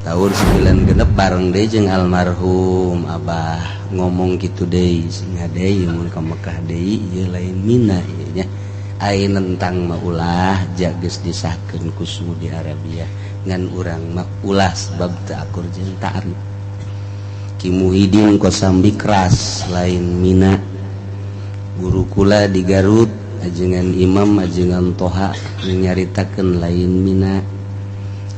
tahun 9 genep bareng deh jeung almarhum Abah ngomong gitu deh singa deh mun ka Mekah deh ieu lain Mina ieu nya ai nentang mah ulah jageus disahkeun ku Saudi Arabia ngan urang mah ulah sebab teu akur jeung ta'rif Ki Muhyiddin Kosambi keras lain Mina guru kula di Garut ajengan Imam ajengan Toha nyaritakeun lain Mina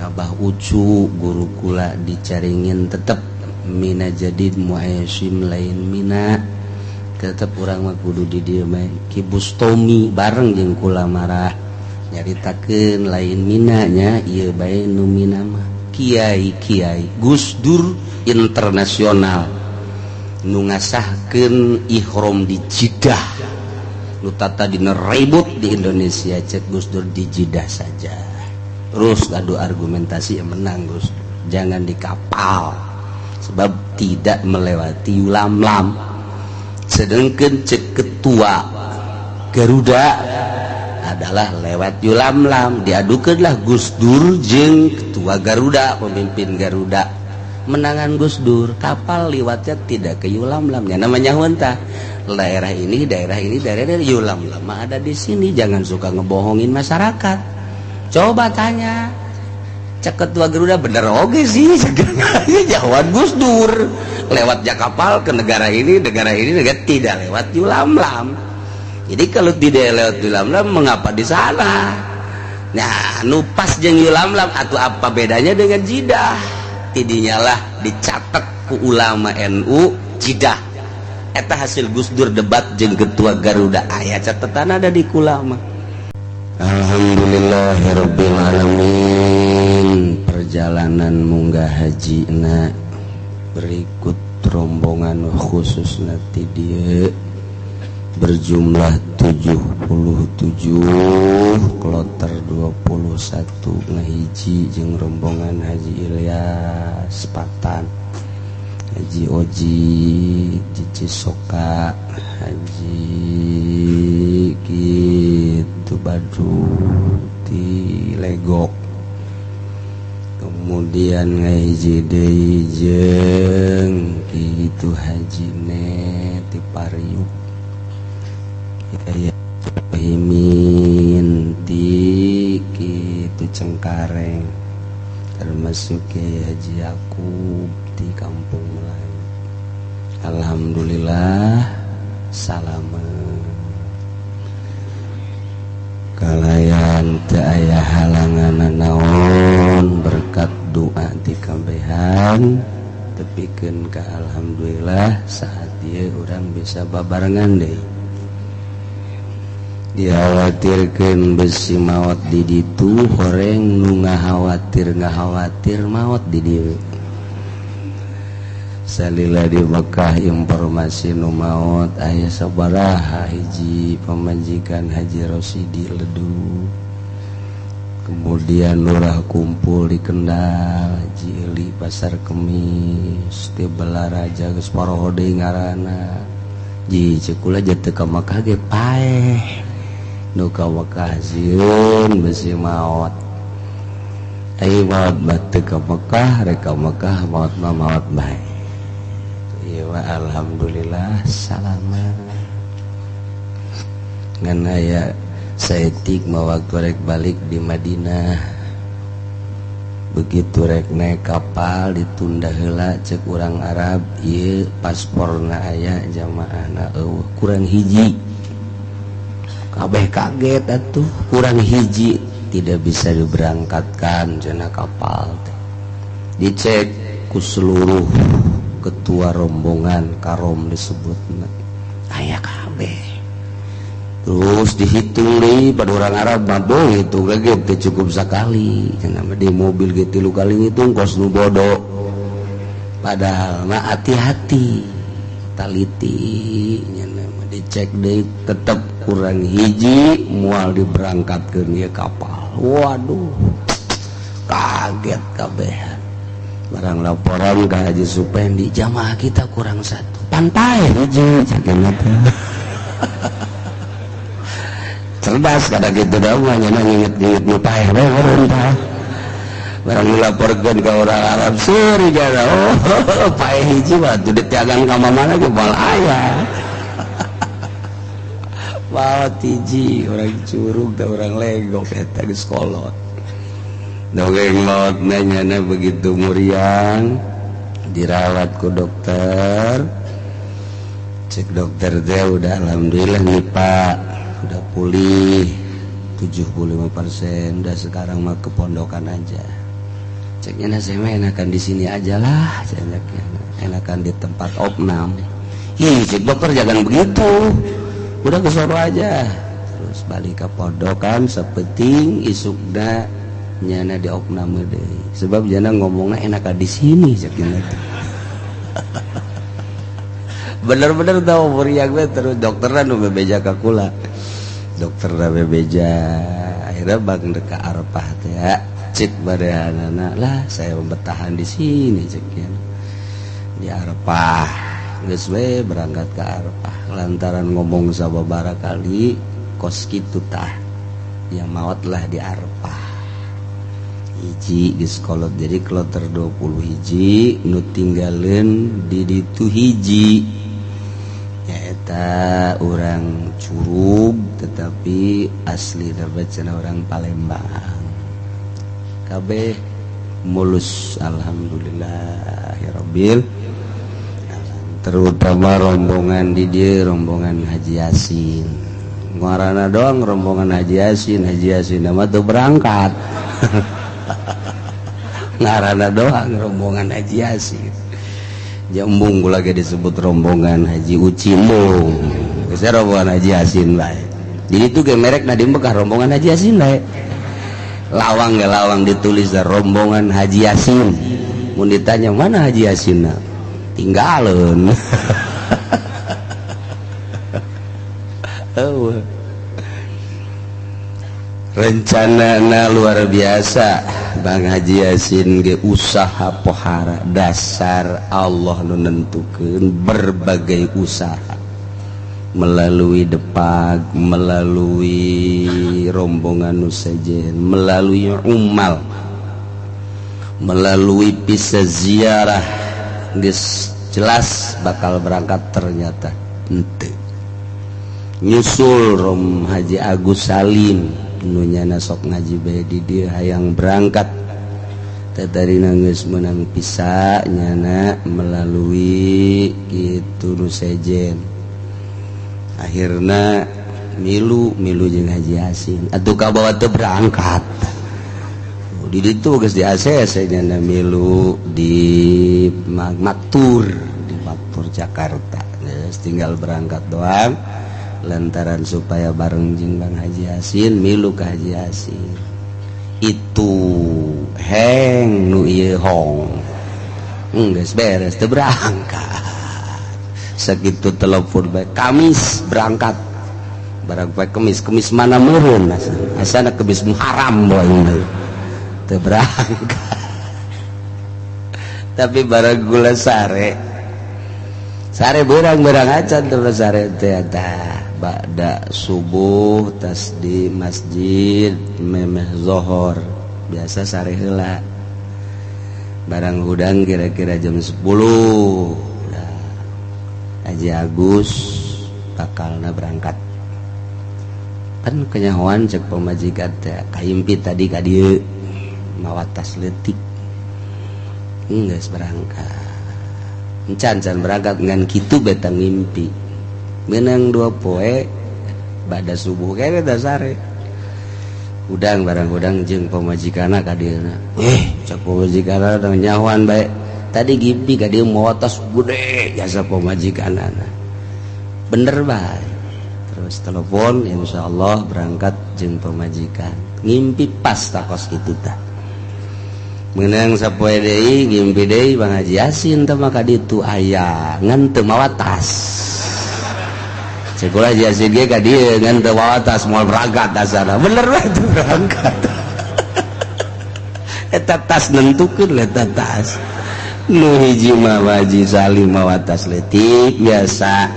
Abah Ucu guru kula dicaringin tetep Mina Jadid Muaisyim lain Mina tetep urang mah kudu di dieu mah Ki Bustomi bareng jeung kula marah nyaritakeun lain Mina nya ieu bae nu Mina mah kiai-kiai Gus Dur internasional nu ngasahkeun ihram di Jeddah nu tata dina ribut di Indonesia cek Gus Dur di Jeddah saja. Terus adu argumentasi yang menang Gus, jangan di kapal sebab tidak melewati Yulamlam. Sedangkan cek ketua Garuda adalah lewat Yulamlam. Diadukanlah Gus Dur jeung ketua Garuda, pemimpin Garuda. Menangan Gus Dur, kapal lewatnya tidak ke Yulamlamnya. Namanya huntah. Daerah ini Yulamlam ada di sini. Jangan suka ngebohongin masyarakat. Coba tanya cek ketua Garuda bener oge sih jawab Gus Dur lewat kapal ke negara ini tidak lewat Yulamlam. Jadi kalau tidak lewat Yulamlam mengapa di sana? Nah nupas jeung Yulamlam atau apa bedanya dengan Jeddah? Tidinya lah dicatat ku ulama NU Jeddah eta hasil Gus Dur debat jeung ketua Garuda aya catatan ada di ulama. Alhamdulillahirabbil alamin. Perjalanan munggah hajina berikut rombongan khusus nanti dia berjumlah 77 kloter 21 ngahiji jeung rombongan Haji Ilyas Patan Haji Oji Cisoka Haji gitu Badu di Legok kemudian ngahiji deui jeung gitu Haji Net di Pariuk ya Himin di gitu Cengkareng termasuk Haji Yakub di Kampung Melayu. Alhamdulillah salamet kalayan teu aya halangan naon berkat doa di kambehan tepikeun ka alhamdulillah saat ieu urang bisa babarengan deui. Dikhawatirkeun besi maot di ditu horeng nu ngahawatir maot di dieu. Salila di Mekah informasi nu maot aya sabaraha hiji pamajikan Haji Rosidi Ledu. Kemudian lurah kumpul di Kendal Haji Eli Pasar Kemis di Balaraja geus paroho deui ngaranna. Ji ceuk ulah jatuh ka Mekah ge paeh. Nu ka Mekah sieun besi maot. Ai maot batu ka Mekah rek ka Mekah maot mah maot bae. Alhamdulillah salamat ngan aya saeutik mah waktu rek balik di Madinah begitu rek naik kapal ditunda heula cek urang Arab ieu pasporna aya jamaahna eueuh kurang hiji kabeh kaget atuh kurang hiji tidak bisa diberangkatkan cenah kapal teh dicek ku seluruh ketua rombongan karom disebutna aya kabeh terus dihitung deui pada orang Arab mah boy itu lagi teh cukup sakali cenah di mobil ge 3 kali ngitung kos nu bodoh padahal mah hati-hati taliti nya dicek deui tetep kurang hiji moal diberangkatkeun ieu kapal waduh kaget kabehan barang laporan ke Haji Supendi jamaah kita kurang satu pantai aja cakena cerdas kada gitu dah mah nya nginget-nginget nu paeh bae urang tah barang dilaporkan ke orang Arab suri jana pae hiji mah teu ditiagan ka mana ge moal aya bawa tiji orang curug da orang legok eta geus kolot dongeng lot nanyana begitu muriang dirawat ku dokter cek dokter teh udah alhamdulillah nih Pak udah pulih 75%, udah sekarang mah ke pondokan aja. Ceknya saya mah enakan di sini aja lah, enakan di tempat opnam. Ih, cek dokter jangan begitu, udah ke Solo aja. Terus balik ke pondokan, sepenting isukna nyana di opnam deh. Sebab jana ngomongnya enakan di sini ceknya. Bener-bener tahu meriang terus dokteran udah bebeja kakula. Dokter rabe beja akhirnya bang deka Arafah teh ya cek badanana lah saya bertahan di sini ceknya di Arafah geus we berangkat ke Arafah lantaran ngomong sababaraha kali kos kitu tah yang maot lah di Arafah hiji geus kolot jadi kloter 20 hiji nu tinggaleun di ditu hiji nyaeta orang curug tetapi asli terbacana orang Palembang kabeh mulus alhamdulillahirabbil terutama rombongan di dia rombongan Haji Yasin ngaranna doang rombongan Haji Yasin nama tuh berangkat ngaranna doang rombongan Haji Yasin Jambung lagi disebut rombongan Haji Ucimbung saya rombongan Haji Yasin lah jadi itu ge merek na dimbekah rombongan Haji Yasin lah lawang ge lawang ditulis rombongan Haji Yasin mun ditanya mana Haji Yasin na tinggalin rencanana luar biasa Bang Haji Yasin ge usaha pohara dasar Allah nu nentukeun berbagai usaha melalui depag melalui rombongan nu sejen melalui umal melalui pisah ziarah geus jelas bakal berangkat ternyata henteu nyusul Rom Haji Agus Salim nu nyana sok ngaji bae di dieu hayang berangkat tatarina geus meunang pisah nyana melalui kitu nu sejen akhirna milu jeung Haji Yasin atuh kabawa teu berangkat di ditu geus di ACC nyana milu di Maktur di Maktur Jakarta geus tinggal berangkat doang lantaran supaya bareng jeung Bang Haji Yasin milu ke Haji Yasin itu heng nu ieu hong geus beres teu berangkat sakitu telepon bae Kamis berangkat barang bae kemis mana meureun asana kemis Muharram boy teu berangkat tapi barang gula sare berang acan terus sare teh ba'da subuh tas di masjid memeh zohor biasa sare heula barang hudang kira-kira jam 10 Haji Agus bakalna berangkat kan kenyahoan cek pemajikan teh kaimpi tadi ka dieu mawa tas leutik geus berangkat encan berangkat ngan kitu beta ngimpi menang 2 poe bada subuh kene da sare udang barang udang jeung pamajikanna ka dieuna cek pamajikanna da nyahoan bae tadi ngimpi ka dieu mawa tas gede jasa pamajikanna bener bae terus telepon insyaallah berangkat jeung pamajikan ngimpi pas takos kitu tah menang sapoe deui ngimpi deui Bang Haji Yasin teh maka ditu aya ngan teu mawa tas cek ulah Haji Yasin ge ka dieu ngan teu mawa tas moal berangkat dasana bener bae teu berangkat eta tas nentukeun eta tas nu hiji mah Haji Salim mawa tas leutik biasa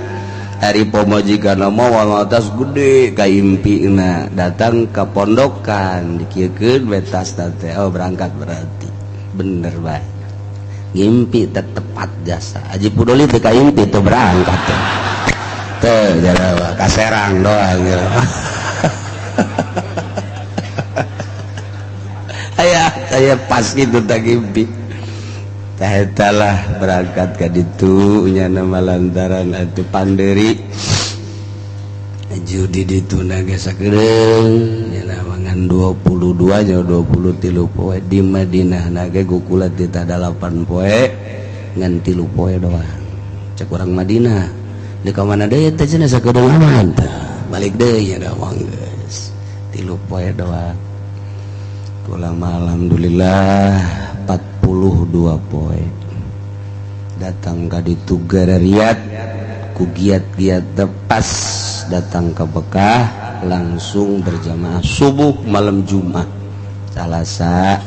hari pamajikan mau atas gede kaimpina datang ke pondokan dikiekeun betas teh oh berangkat berarti bener bae ngimpi tepat jasa Haji Pudoli teh kaimpi teh berangkat teh jara kaserang doang gitu. Aya pas gitu tak ngimpi lah berangkat ke ditu nya nama lantaran atuh panderi judi ditu naga sakedeung nya namangan 22 nya 23 poe di Madinah naga gukula ti 8 poe ngan 3 poe doang cek urang Madinah di ka mana deui teh cenah sakedeung aman balik deui nya da geus 3 poe doang kula alhamdulillah 42 poe datang ke ditu Riyadh ku giat-giat tepas datang ke Mekah langsung berjamaah subuh malam Jumat Salasa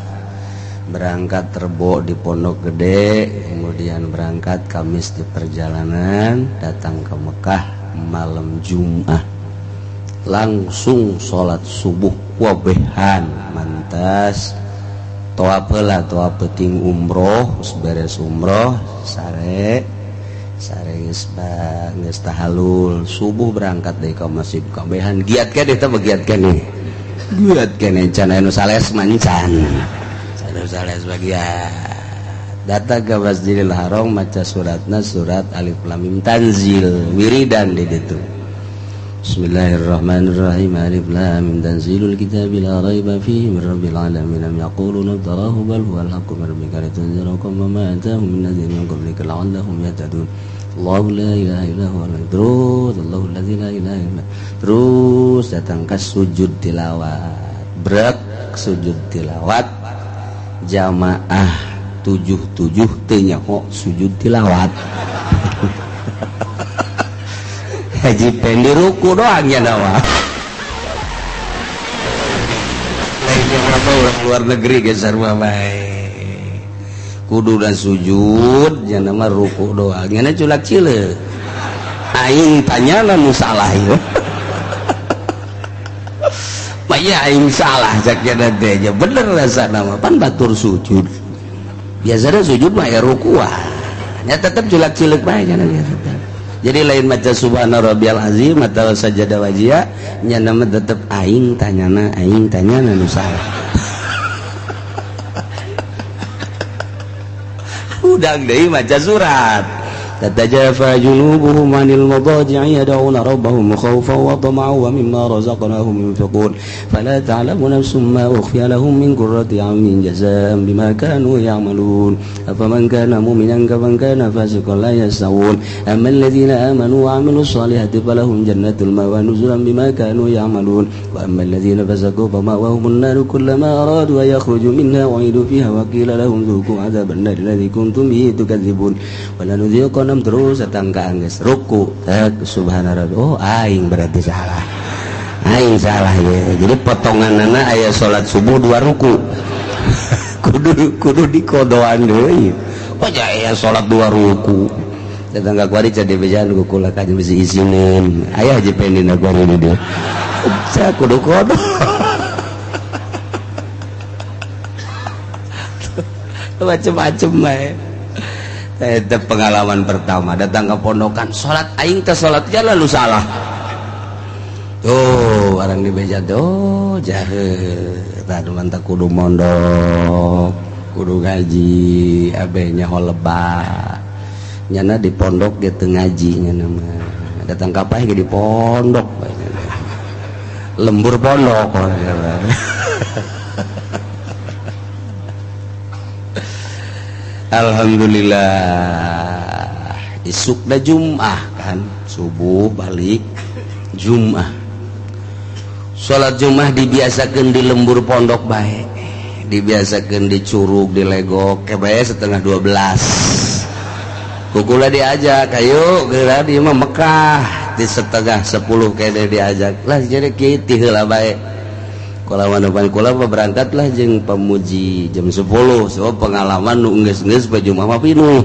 berangkat Rebo di Pondok Gede kemudian berangkat Kamis di perjalanan datang ke Mekah malam Jumat langsung sholat subuh wabehan mantas toap heula toap penting umroh beres umroh sare geus tahalul subuh berangkat deui ka masjid kabehan giat keneh teh begiat keneh can anu sales mancan anu sales bagian datang ke Masjidil Haram maca suratna surat Alif Lam Mim Tanzil wiridan di ditu Bismillahirrahmanirrahim Alif Lam Mim Tanzilul Kitabi la raiba fihi min rabbil alamin am yaquluna tarahu bal huwal haqqu min rabbika litunzira qauman ma atahum min nadhirin min qablika la'allahum yahtadun Allahu la ilaha illa huwal terus Allahu allazi la ilaha illa terus datang ke sujud tilawat brek sujud tilawat jamaah 77 teu nyaho sujud tilawat Haji Pendi ruku doang ya nawa lainnya apa orang luar negeri geser baik kudu dan sujud ya nama ruku doang ngana culak cile aing tanya nu salah ya maya aing salah saknya teh aja bener rasa nama pan batur sujud biasanya sujud mah ya rukuah nya tetep culak cileuk bae nya jadi lain maca subhana rabbiyal azim atau sajadah wajia nya nama tetep aing tanyana nu salah udang deui maca surat tatajafa junubuhum 'anil madaji'i yad'una rabbahum khawfan wa tama'an wa mimma razaqnahum yunfiqun fala ta'lamu nafsun ma ukhfiya lahum min qurrati a'yunin jazaa'an bima kanu ya'malun afaman kana mu'minan kaman kana fasiqan la yastawun ammal ladzina amanu wa 'amilus solihati falahum jannatul ma'wa nuzulan bima kanu ya'malun wa ammal ladzina fasaqu fama'wahumun nar kullama aradu an yakhruju minha u'idu fiha wa qila lahum dhuqu 'adzaban nar alladzi kuntum bihi tukadzibun wa lanudhiqan terus datang ke angges ruku subhanallah oh aing berarti salah aing salah ya jadi potongan aya salat subuh 2 ruku kudu dikodoan deui kok aya salat 2 ruku datang ka kuari cade bejaan kula ka bisa izinin aya Haji Pendi na kuari dia saya kudu kodo macem-macem bae itu pengalaman pertama datang ke pondokan sholat aing teh sholatnya lalu salah tuh orang di beja tuh jahe tadi mantap kudu mondok kudu ngaji abenya holeba nyana di pondok dia teu ngaji nyana mah datang kapai ge di pondok lembur pondok Alhamdulillah isuk dah Jum'ah kan subuh balik Jum'ah sholat Jum'ah dibiasakan di lembur pondok baik dibiasakan di curug di legok kayak setengah 12 kukula diajak ayo geura di mah Mekah di setengah 10 kayak diajak lah jadi kieu heula bae kalawan depan kula berangkatlah jeung pemuji jam 10 so pengalaman nu geus-geus baju mah pinuh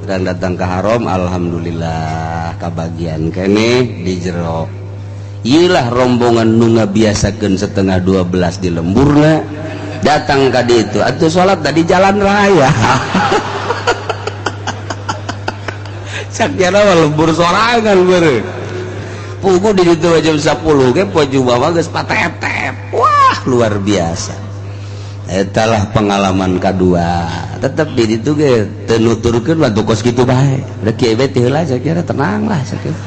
dan datang ke haram alhamdulillah kabagian kene di jero iyalah rombongan nu ngabiasakeun setengah 12 di lemburna datang ka ditu atuh salat tadi jalan raya sakjana mah lembur sorangan beureuh pugu di ditu jam 10 ge poe Jumat mah geus patetep wah luar biasa etalah pengalaman kedua tetap di ditu ge teu nuturkeun waktu kos kitu bae da kieu teh heula sakira tenang lah sakira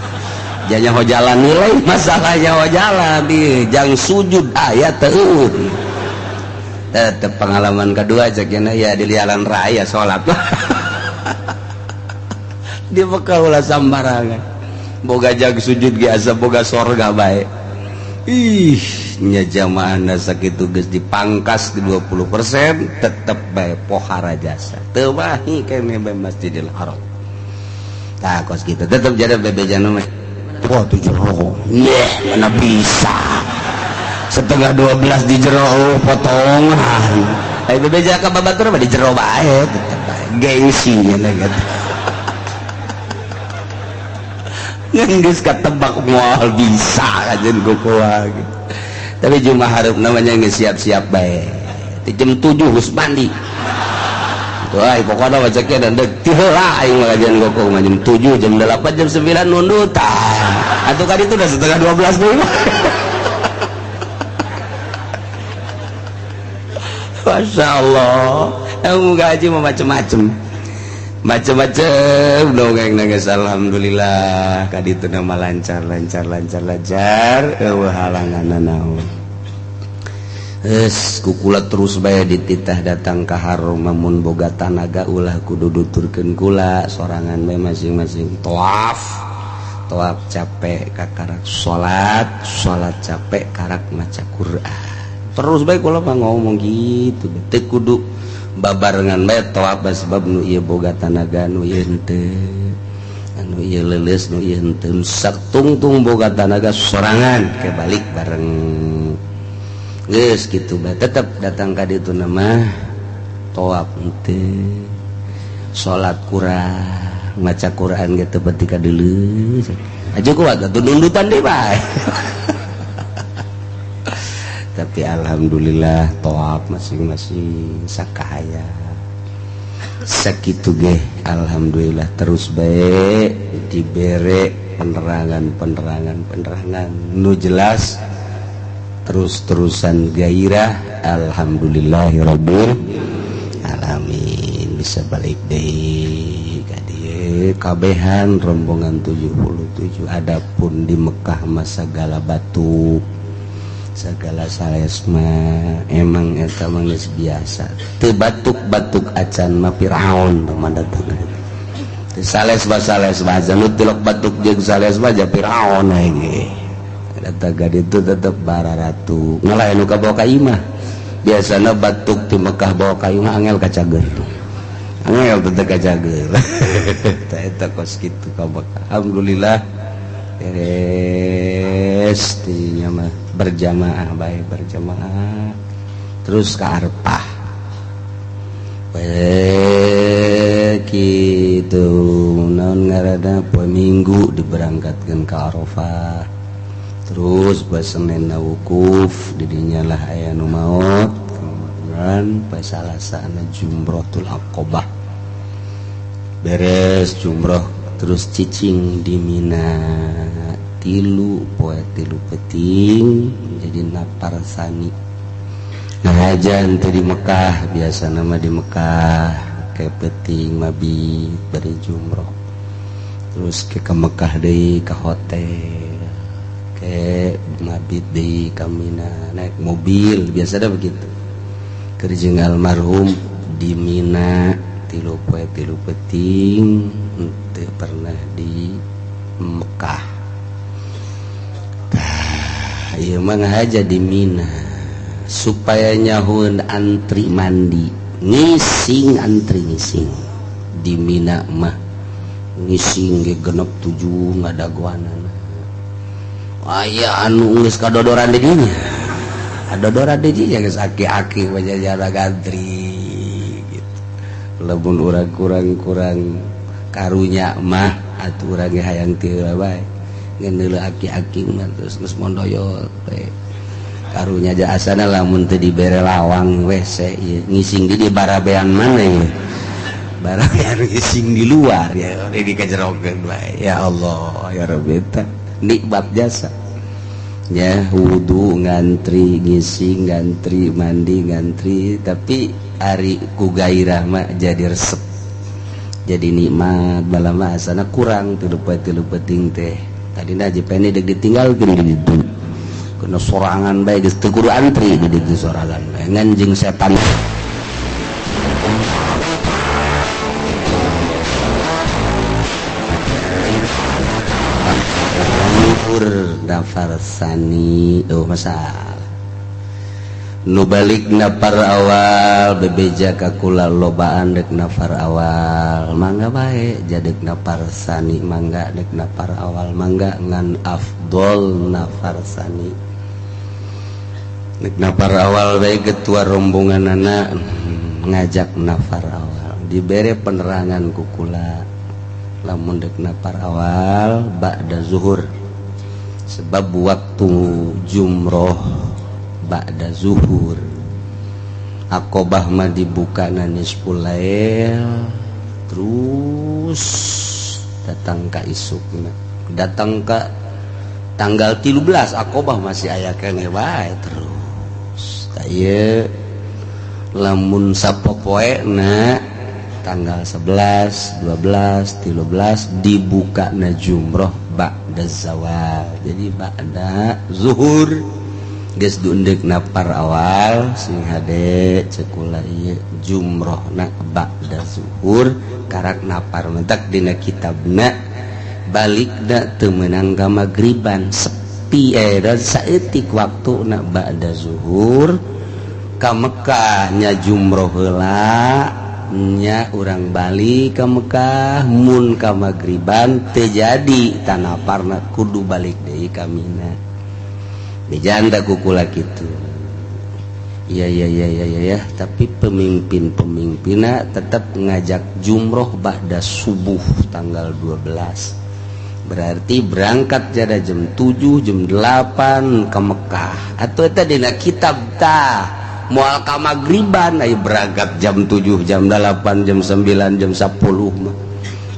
janya hojalan nilai masalahnya hojalan di jang sujud aya teu tetap pengalaman kedua sakira ya di jalan raya salat di Mekah ulah sambarangan boga jag sujud ge asa boga sorga bae ih nya jamaahna sakitu geus dipangkas di 20% tetep bae pohara jasa teu wahi kene bae Masjidil Haram tah kos kitu tetep jadi bebejana mah wah tuh jero mana bisa setengah 12 di jero potongan ai bebeja ka babatur mah di jero bae tetep bae gengsi nya gitu ngeus katebak moal bisa ajeun kukuha gitu tapi cuma harap namanya nggak siap-siap baik di jam 7 harus mandi tuh ay pokoknya wajahnya dan dek lah aing ngajian koko jam 7 jam 8 jam 9 nundutan atau kan itu udah setengah 12 dulu Masya Allah yang ngaji mau macem-macem dongeng nangis alhamdulillah kaditu nama lancar halangan naon kukula terus bae dititah datang ke haram mamun boga tanaga ulah kudu duturkeun kula sorangan bae masing-masing tawaf capek kakarak salat capek karak maca Quran terus bae kula mah ngomong gitu teu kudu babarengan bae tawaf sebab nu ieu boga tanaga nu ieu henteu anu ieu leuleus nu ieu henteu sak tungtung boga tanaga sorangan ke balik bareng geus kitu bae tetep datang ka ditu mah tawaf henteu salat kurang maca Quran ge teu peti ka deuleu aja kuat atuh nundutan deui bae tapi alhamdulillah tawaf masing-masing sakahaya sakitu ge alhamdulillah terus bae dibere penerangan nu jelas terus-terusan gairah alhamdulillahirabbil alamin bisa balik deui ka dieu kabehan rombongan 77 adapun di Mekah mah sagala batu segala salesma emang eta mah geus biasa teu batuk-batuk acan mah Firaun teman datang teu sales anu tilok batuk jeung sales mah ja Firaun ge eta gaditu tetep bararatu ngalah anu ka bawa ka imah biasana batuk di Mekah bawa ka imah angel kacager angel teu kacager eta kos kitu ka Mekah alhamdulillah tinya mah berjamaah baik berjamaah terus ke Arfah gitu naon ngaranna poe Minggu diberangkatkeun ka Arafah terus poe Senin wukuf di dinya lah aya nu maot kemudian poe Salasa ana Jumratul Aqabah beres jumrah terus cicing di Mina tilu peting jadi naparsani ngahajan teh di Mekah biasa nama di Mekah ke peting mabit bari jumroh terus ke Mekah deui ke hotel ke mabit deui ka Mina naik mobil biasa dah begitu keur jeung almarhum di Mina tilu peting teu pernah di Mekah ieu mah ngahaja di Mina supaya nyahoeun antri mandi ngising antri ngising di Mina mah ngising ge genep 7 ngadagoanana aya anu geus kadodoran di dinya adodoran di dinya geus aki-aki pajajara gantri gitu lamun urang kurang karunya mah atuh urang ge hayang teu bae ngan deuleu aki-aki mah terus geus mondoyol teh karunya aja asana lamun teu dibere lawang WC ieu ngising di barabean maneh barabean ngising di luar ya di kajerogeun bae ya Allah ya Rabbi tah nikmat jasa ya wudu ngantri ngising ngantri mandi ngantri tapi ari ku gairah mah jadi resep jadi nikmat balama asana kurang teu leupeting teh tadina aja pene deuk ditinggalkeun di ditu kena sorangan bae geus teu kudu antri di ditu sorangan bae ngan jeung setan dafar sani masalah nu balik nafar awal bebeja kakula lobaan dek nafar awal mangga bae jadek nafar sani mangga dek nafar awal mangga ngan afdol nafar sani dek nafar awal bae ketua rombongan anak ngajak nafar awal dibere penerangan kukula lamun dek nafar awal ba'da zuhur sebab waktu jumroh ba'da zuhur Aqobah mah dibuka nisful lail terus datang ka isukna datang ka tanggal 13 Aqobah masih aya keneh bae terus ieu lamun sapopoena tanggal 11 12 13 dibuka na jumroh ba'da zawal jadi ba'da zuhur geus dundek nafar awal sing hade cekula ieu jumrohna ba'da zuhur karak nafar mentak dina kitabna balikna teu meunang ka magriban sepi dan saeutik waktuna ba'da zuhur ka Mekah nya jumroh heula nya urang balik ke Mekah mun ka magriban teu jadi tanaparna kudu balik deui ka Mina dijanda kukula kitu ya tapi pemimpin-pemimpinna tetap ngajak jumroh ba'da subuh tanggal 12 berarti berangkat jada jam 7 jam 8 ke Mekah atuh eta dina kitab tah moal ka magriban aya berangkat jam 7 jam 8 jam 9 jam 10 mah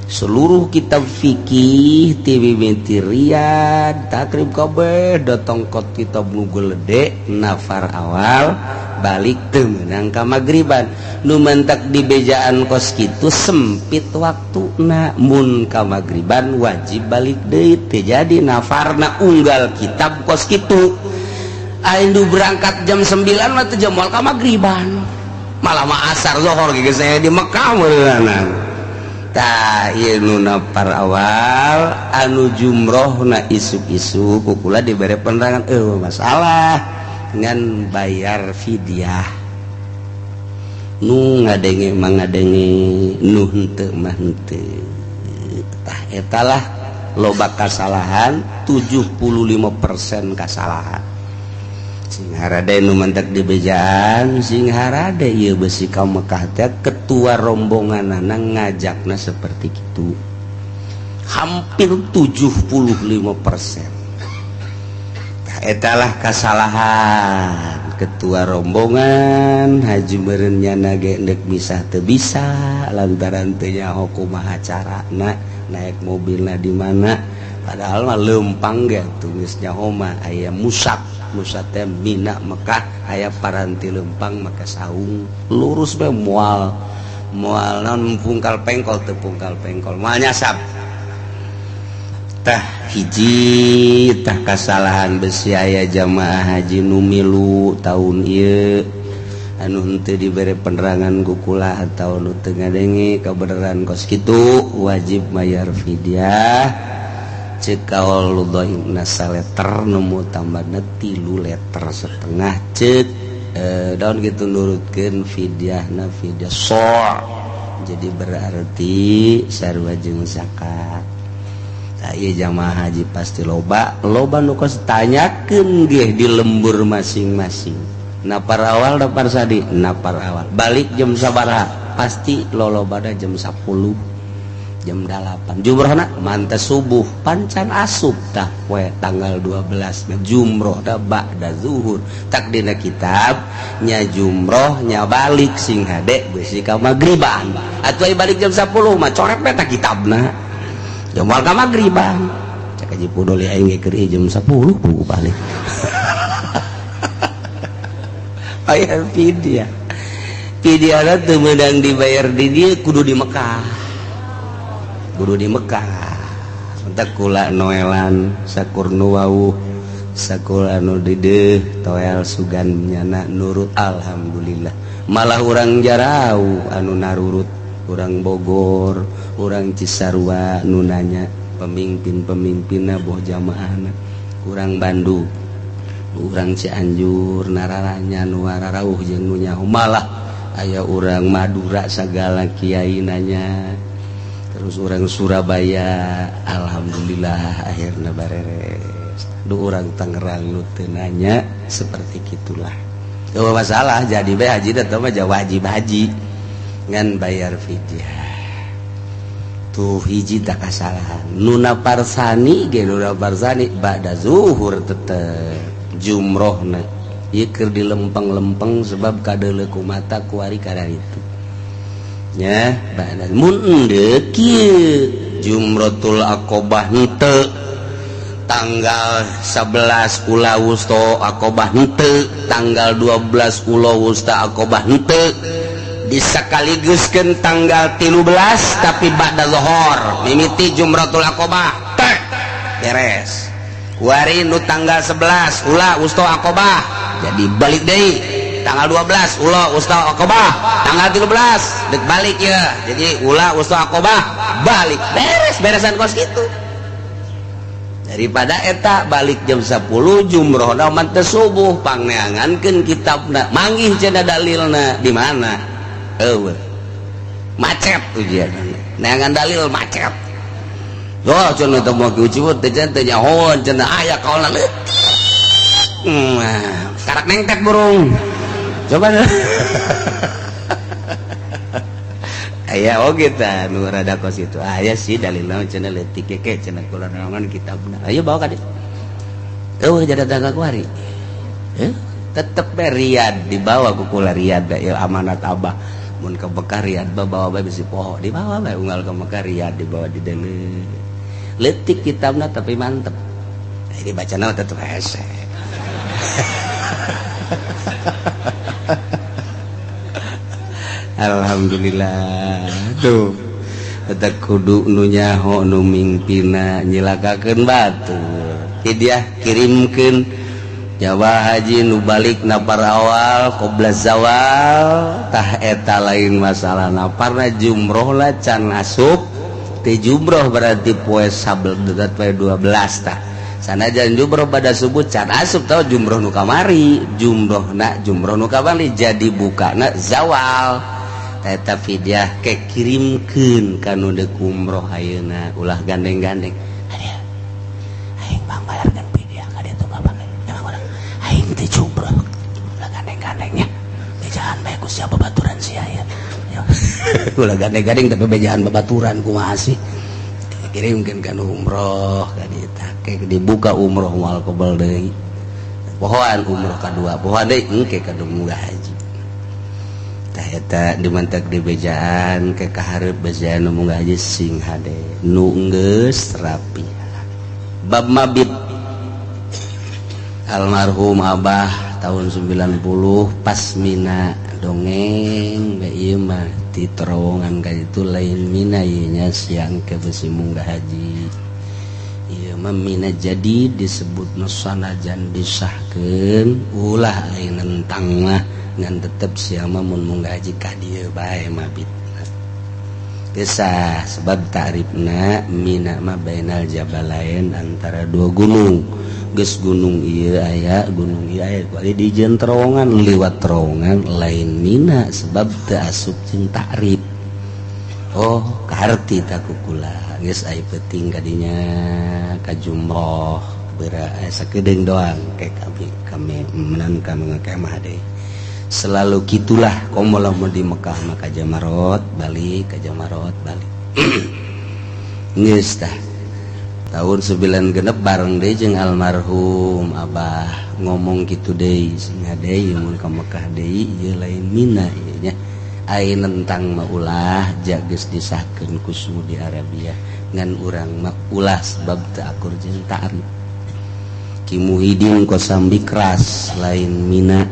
seluruh kitab fikih ti mimiti Riyad takrib kabeh datang kot kitab nu gede nafar awal balik teu meunang ka magriban nu mentak di bejaan kos kitu sempit waktuna mun ka magriban wajib balik deui teu jadi nafarna unggal kitab kos kitu Aindu berangkat jam 9 mah teu jam moal ka magriban malah mah asar zuhur geus saya di Mekah meunang tah ieu nu nafar awal anu jumrohna isuk-isuk kukula dibere penerangan masalah ngan bayar fidyah nu ngadenge mangadenge nu henteu mah henteu tah etalah loba kasalahan 75% kasalahan sing harade nu mentek di bejaan sing harade ieu besi ka Mekah teh ketua rombonganna ngajakna seperti itu hampir 75%. Etalah kasalahan ketua rombongan haji meureun nyana ge endek misah teu bisa lantaran teu nyaho kumaha carana naik mobilna di mana padahal mah leumpang ge atuh geus nyaho mah aya musab teh Mina Mekah aya paranti leumpang maka saung lurus bae moal naon pungkal pengkol teu pungkal pengkol moal nyasap tah hiji tah kasalahan besi aya jamaah haji nu milu taun ieu anu henteu dibere penerangan kukula atau nu teu ngadenge kabeneran kos kitu wajib bayar fidyah cek kaul dhaifna saleter nemu tambahna 3 leter setengah cek daun gitu nurutkeun fidyahna fidyah sor jadi berarti sarua jeung zakat. Ieu jamaah haji pasti loba nu kos tanyakeun ge di lembur masing-masing. Napar awal dapar sadi, napar awal. Balik jam sabaraha? Pasti lolobana jam 10. jam 8 jumrohna mantes subuh pancan asup tah we tanggal 12 jumroh da ba'da zuhur tak dina kitab nya jumroh nya balik sing hade beusi ka magriban atuh balik jam 10 mah coret beta kitabna jamal ka magriban cak Haji Pudoli aing keur jam 10 pugu balik aya fidyah fidyahna teu meunang dibayar di dieu kudu di Mekah mentak kula noelan sakur nu wauh sakula nu dideuh toel sugan nyana nurut alhamdulillah malah urang jarau anu narurut urang Bogor urang Cisarua nu nanya pemimpin-pemimpinna boh jamaahna urang Bandung urang Cianjur nararanya nu wararauh jeung nu nyaho malah aya urang Madura sagala kiai nanya terus orang Surabaya alhamdulillah akhirnya beres duh orang Tangerang nu teu nanya seperti gitulah teu masalah jadi bae haji teh mah wajib haji ngan bayar fidyah tuh hiji tak kasalahan nuna parsani ge nuna parsani ba'da zuhur tetep jumrohna ieu keur dilempeng-lempeng sebab kadeuleu ku mata ku ari kada itu nya ba'da mun endeu kieu jumratul aqobah henteu tanggal 11 ula wusta aqobah henteu tanggal 12 ula wusta aqobah henteu disakaligeuskeun tanggal 13 tapi ba'da zuhur mimiti jumratul aqobah teh beres kuari nu tanggal 11 ula wusta aqobah jadi balik deui tanggal 12 ulah usta aqobah tanggal 13 dek balik ya jadi ulah usta aqobah balik beresan kos gitu daripada eta balik jam 10 jumrohna mantes subuh pangneangankeun kitabna manggih cenah dalilna di mana eueuh macet ujian neangan dalil macet doh cenah teu moal kiuciut teh cenah teu nyahoan cenah aya kaulna leutik karak nengtek burung coba aya oge tah nu rada kos itu aya sih dalilna cenah leutik ke cenah kula naongan kitabna ayo bawa ka dieu eueuh jada tangga kuari tetep Riyad dibawa ku kula Riyad da amanat abah mun ka Mekah Riyad bawa bae bisi poho dibawa bae unggal ka Mekah Riyad dibawa di deuleu leutik kitabna tapi mantep ini bacana tetep hese alhamdulillah tuh eta kudu nu nyaho nu mingpina nyilakakeun batur hidiah kirimkeun jawab haji nu balik napar awal qobla zawal tah eta lain masalah naparna jumroh lah can asup teh jumroh berarti poe sabel dekat poe 12 tah sanajan jumroh pada subuh can asup tau jumroh nu kamari jumroh nu kamari jadi bukana zawal eta fidyah ke kirimkeun kanu deuk umroh ayeuna ulah gandeng-gandeng hadia aing bang bayarkeun fidyah ka dieu tuh bapak jangan urang aing teh jumroh ulah gandeng-gandengnya bejahan bae ku sia babaturan sia ya ulah gandeng-gandeng tapi bejahan babaturan kumaha sih kirimkeun kanu umroh ka dieu tah ke dibuka umroh moal kobal deui pohoan umroh kadua pohoan deui engke kadu munggah haji eta dimantak di bejaan ke kaharep bejaan nu munggah haji sing hade nu geus rapi bab mabit almarhum abah tahun 90 pas mina dongeng bae ieu mah ti terowongan ka itu lain mina ieu nya siang ke besi munggah haji ieu mah mina jadi disebut sanajan disahkeun ulah lain entang mah ngan tetep siama mun munggah haji ka dieu bae mabitna gesah sebab ta'rifna mina mah bainal jabalain antara dua gunung geus gunung ieu aya gunung ieu aya kuali di jeung terowongan liwat terowongan lain mina sebab teu asup jeung ta'rif oh kaharti ta ku kula geus aya penting kadinya ka jumroh beura sakedeung doang ke kami menan ka ngakemah deui selalu gitulah komolah mau di Mekah maka jamarot balik ke jamarot balik geus tah tahun 9 genep bareng deui jeung almarhum Abah ngomong kitu deui sing deui mun ka Mekah deui ieu lain Mina ieu nya ayeuna tentang mah ulah ja geus disahkeun ku Saudi Arabia ngan urang mah ulah sebab teu akur jeung taat. Ki Muhyiddin Kosambi keras lain Mina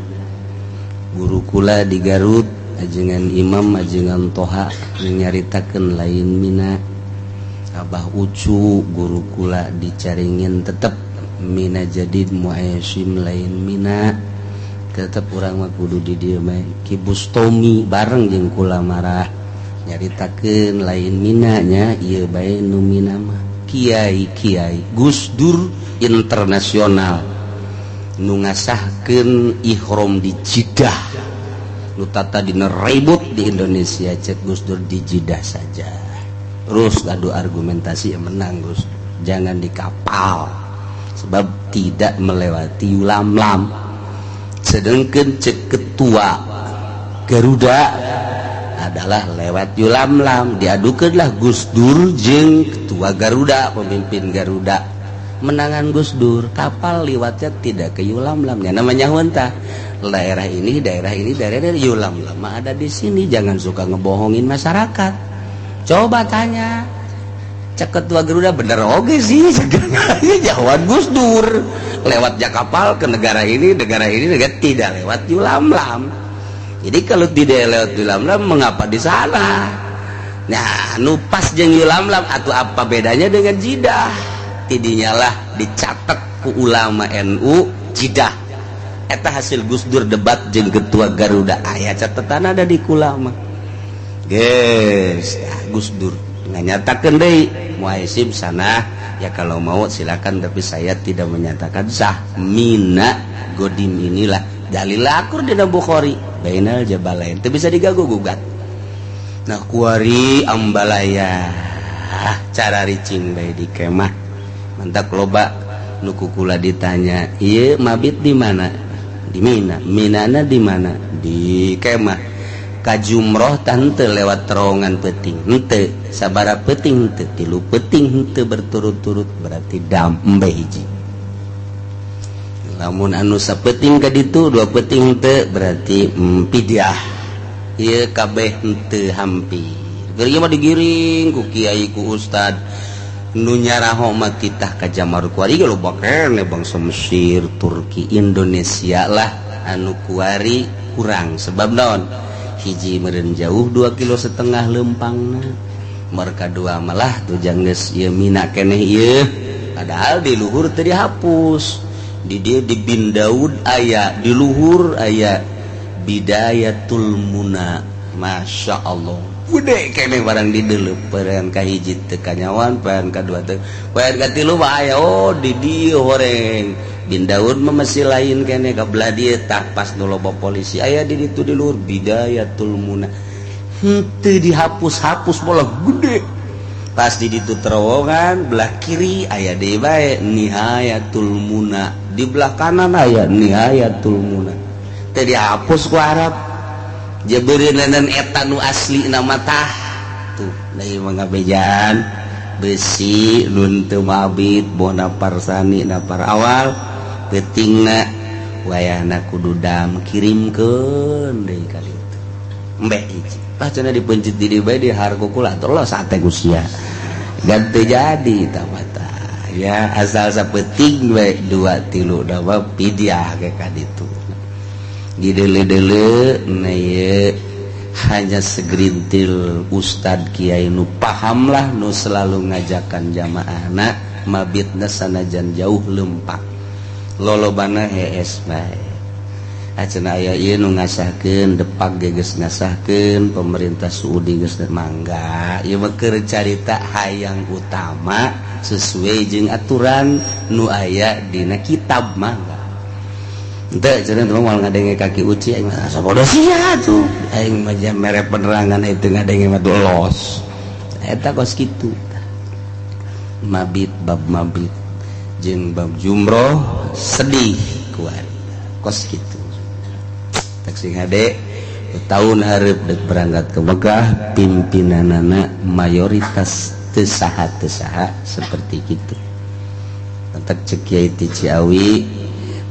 guru kula di Garut ajengan Imam ajengan Toha nyaritakeun lain Mina. Abah Ucu guru kula di Caringin tetep Mina Jadid Muaisim lain Mina tetep urang mah kudu di dieu mah. Ki Bustomi bareng jeung kula marah nyaritakeun lain Mina nya ieu bae nu Mina mah Kiai Gus Dur internasional nu ngasahkeun ihram di Jeddah nu tata dina ribut di Indonesia cek Gus Dur di Jeddah saja. Terus adu argumentasi yang menang Gus, jangan di kapal sebab tidak melewati Yulamlam. Sedangkan cek ketua Garuda adalah lewat Yulamlam, diadukeunlah Gus Dur jeung ketua Garuda, pemimpin Garuda. Menangan Gus Dur, kapal liwatnya tidak ke Yulamlamnya, namanya huntah. Daerah ini Yulamlam ada di sini, jangan suka ngebohongin masyarakat. Coba tanya, cek ketua Garuda bener oge sih, jawab Gus Dur. Lewatnya kapal ke negara ini tidak lewat Yulamlam. Jadi kalau tidak lewat Yulamlam, mengapa di sana? Nah, nupas jeung Yulamlam atau apa bedanya dengan Jeddah? Tidinya lah dicatat ku ulama NU Jeddah. Eta hasil Gus Dur debat jeung ketua Garuda, aya catatan ada di ulama. Guys, Gus Dur nganyatakeun deui Muaisim sana ya kalau mau silakan, tapi saya tidak menyatakan sah. Mina Godim inilah dalil akur dina Bukhari bainal jabalain teu bisa digaguh gugat. Nah kuari ambalaya cara ricing bae di kemah mantak loba nu kukula ditanya ieu mabit di mana? Di Mina. Minana di mana? Di kemah. Kajumroh tante lewat terowongan peting henteu sabara peting henteu 3 peting henteu berturut-turut berarti dambe hiji. Lamun anu sapeting ka ditu 2 peting henteu berarti pidyah. Ieu kabeh henteu hampir. Geuring mah digiring ku kiai ku ustad nu nyaraho mah titah ka Jamar kuari ge loba keneh bangsa Mesir, Turki, Indonesia lah anu kuari kurang sebab naon? Hiji meureun jauh 2,5 kilo leumpangna. Mereka dua malah tujang geus ieu Mina keneh ieu. Padahal di luhur teu dihapus. Di dieu di Bin Daud aya, di luhur aya Bidayatul Muna. Masya Allah. Gede keneh barang di deuleup, perean ka hiji teu kanyawan, perean kadua teu. Perean ka tilu mah aya di dieu horeng. Bin Daud mah masih lain kene ka belah dieu tah pas nu loba polisi aya di ditu di luhur Bidayatul Muna. Henteu dihapus-hapus bola gede. Pas di ditu terowongan belah kiri aya deui bae Nihayatul Muna, di belah kanan aya Nihayatul Muna. Teu dihapus ku Arab. Jabeureun eta nu asli nama tah tuh deui mangabejaan besi nun teu mabit bona parsani napar awal peutingna wayahna kudu dam kirimkeun deui ka ditu embe hiji tah cenah dipencit di dieu bae di hargo kula teh sate gusia ganti jadi tamata ya asal sapeting bae 2-3 dawa pidyah ke ka ditu dideule-deule na ieu hanya segerintil ustad kiai nu paham lah nu selalu ngajakan jamaahna mabitna sanajan jauh leumpang lolobana hees bae. Acenah aya ieu nu ngasahkeun Depak ge geus ngasahkeun pemerintah Saudi geus mangga ieu mah keur carita hayang utama sesuai jeung aturan nu aya dina kitab mangga. Ente cenah teh moal ngadenge kaki uci aing mah sabodo sia tuh aing mah jam mere penerangan itu ngadenge mah dolos eta kos kitu mabit bab mabit jeung bab jumroh sedih kuari kos kitu tak sing hade tahun hareup deuk berangkat ke Mekah pimpinanana mayoritas tesaha seperti itu. Antak cek Kiai ti Ciawi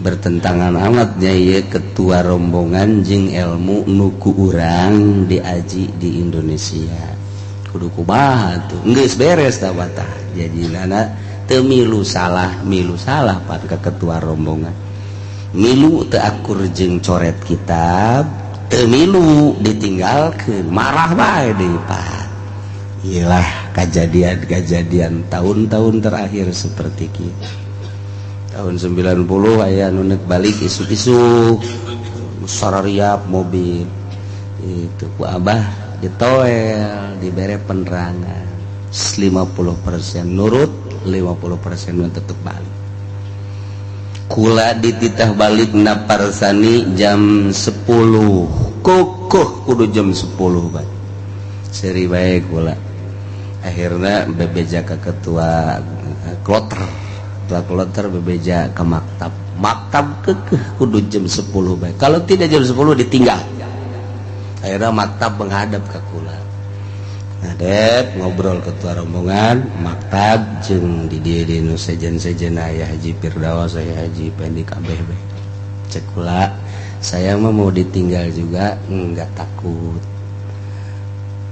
bertentangan amatnya ya ketua rombongan jeung ilmu nuku urang diaji di Indonesia. Kudu kumaha tuh geus beres tah batah. Jadi nana teu milu salah pan ka ketua rombongan. Milu teu akur jeung coret kitab, teu milu ditinggalkeun, marah bae deui pan. Iyalah kejadian tahun-tahun terakhir seperti itu. Tahun 90 aya nu neuk balik isu-isu sarariap mobil itu ku abah ditoel dibere penerangan 50% nurut 50% tetep balik. Kula dititah balik na parsani jam 10 kokoh kudu jam 10 bae seri bae kula akhirna bebeja ka ketua kloter bebeja ke maktab kekeh kudu jam 10 baik. Kalau tidak jam 10 ditinggal. Akhirnya maktab menghadap ke kula. Ngadep ngobrol ketua rombongan, maktab jeung di dieu di nu sejen-sejen aya Haji Firdaus, saya Haji Pendi kabeh bae. Cek kula, saya mau ditinggal juga enggak takut.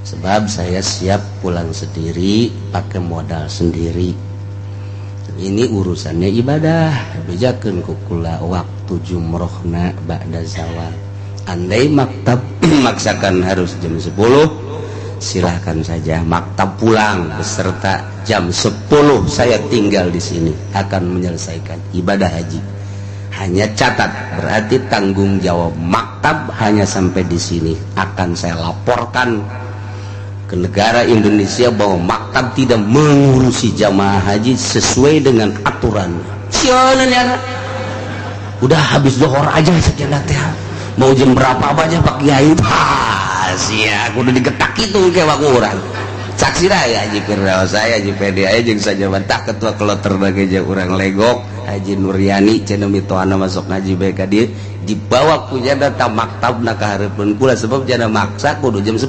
Sebab saya siap pulang sendiri, pakai modal sendiri. Ini urusannya ibadah. Bejakeun ku kula waktu jumrohna ba'da zawal. Andai maktab maksakan harus jam 10, silahkan saja maktab pulang beserta jam 10 saya tinggal di sini akan menyelesaikan ibadah haji. Hanya catat, berarti tanggung jawab maktab hanya sampai di sini. Akan saya laporkan ke negara Indonesia bahwa maktab tidak mengurusi jamaah haji sesuai dengan aturan. Sialan ya, udah habis zuhur aja saja nanti. Mau jam berapa aja Pak Kiai? Sia, aku udah digetak itu kayak orang. Saksi dah ya Haji Firdaus saya, Haji Pedi aja jeung saja bantah ketua kloter bageja urang legok, Haji Nuryani cenah mitoana masuk ngaji bae ka dieu, dibawa ku jana maktabna ka hareupeun kula sebab jana maksa kudu jam 10.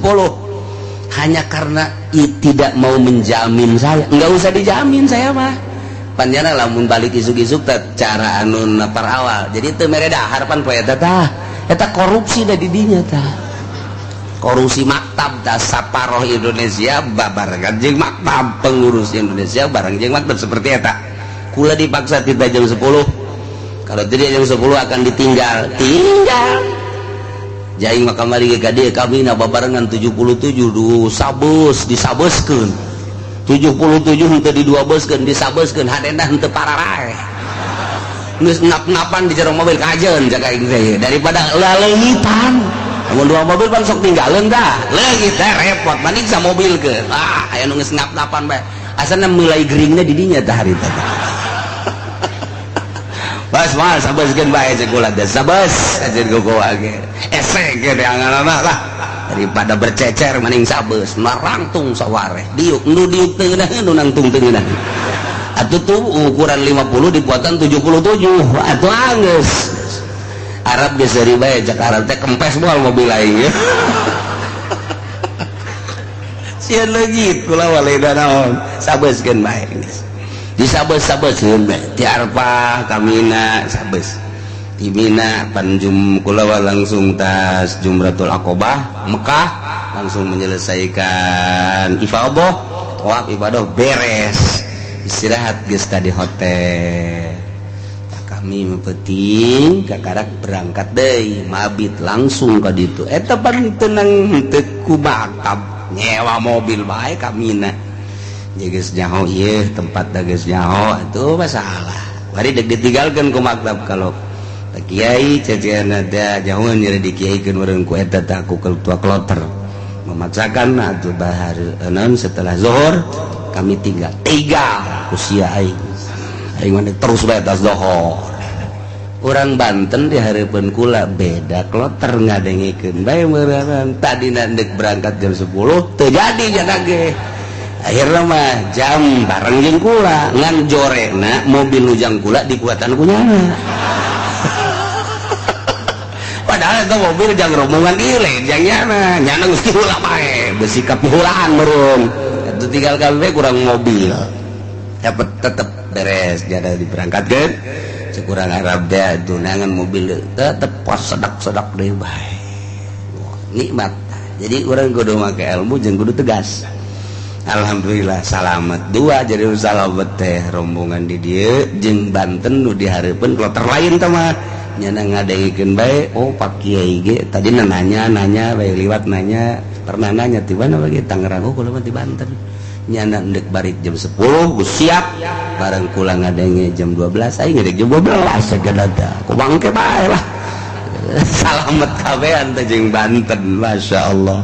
Hanya karena tidak mau menjamin saya, enggak usah dijamin saya mah. Panjana lamun balik isuk-isuk cara anu napar awal. Jadi teu mere dahar pan poe tah. Eta korupsi da di dinya tah. Korupsi maktab tah saparoh Indonesia babarengan jeung maktab, pengurus Indonesia bareng jeung maktab seperti eta. Kula dipaksa tidak jam 10. Kalau tidak jam 10 akan ditinggal. Jaing maka mari ka dieu kami na babarengan 77 du sabus disabeskeun 77 henteu diduabeskeun disabeskeun hadena henteu pararae geus ngap-ngapan di jero mobil kajeun jaga aing teh daripada laleungitan mun dua mobil pan sok tinggalin dah leungit teh repot mending sa mobilkeun aya nu geus ngap-ngapan bae asana mulai geringna di dinya tah harita Bas mal sabeskeun bae cek kula teh sabes ajeun gogoa ge esek ge anganana lah daripada bercecer mending sabes marangtung sawareh diuk nu diuk teu geunah nu nangtung teu geunah atuh tuh ukuran 50 dibuatan 77 atuh geus Arab geus deuri bae cek Arab teh kempes moal mobil aing sieun leungit kula waleda naon sabeskeun bae disabes-sabeskeun ti arpa kamina sabes di Mina panjum kula langsung tas Jumratul Aqobah Mekah langsung menyelesaikan ifadah tawaf ibadah beres istirahat geus di hotel kami penting kakarak berangkat deui mabit langsung ka ditu eta pan tenang teu kumatab nyewa mobil bae kamina geus nyaho ieu tempat geus nyaho atuh masalah bari deg ditinggalkeun ku maktab kalau kiai caciana da jauhan nyeri dikiaikeun urang ku eta teh aku ketua kloter memaksakan atuh bahar enon setelah zuhur kami tinggal ku sia aing mah terus bae tas zuhur urang Banten di hareupeun kula beda kloter ngadengikeun bae meureun tadina deuk berangkat jam 10 teu jadi jana ge akhirnya mah jam bareng jeung kula ngan jorena mobil nujang kula dikuatan kunyana padahal itu mobil jang rombongan ieu lain jang nyana geus kieu bae besi kapihulaan meureun atuh tinggal kabeh kurang mobil dapat tetep beres jada diberangkatkeun kurang Arab teh tunangan mobil tetep pas sedak-sedak deui bae nikmat. Jadi orang kudu make ilmu jeung kudu tegas. Alhamdulillah salamet dua jadi salamet teh rombongan di dieu jeung Banten nu dihareupeun kloter lain teh mah nyana ngadengikeun bae. Oh Pak Kiai ge tadi nanya bae liwat nanya pernah nanya ti mana bagi Tangerang kula mah di Banten nyana endek barit jam 10 geus siap bareng kula ngadenge jam 12 aing ngadeg jam 12 sagada ku bangke bae lah. Salamet kabehan teh jeung Banten masyaallah.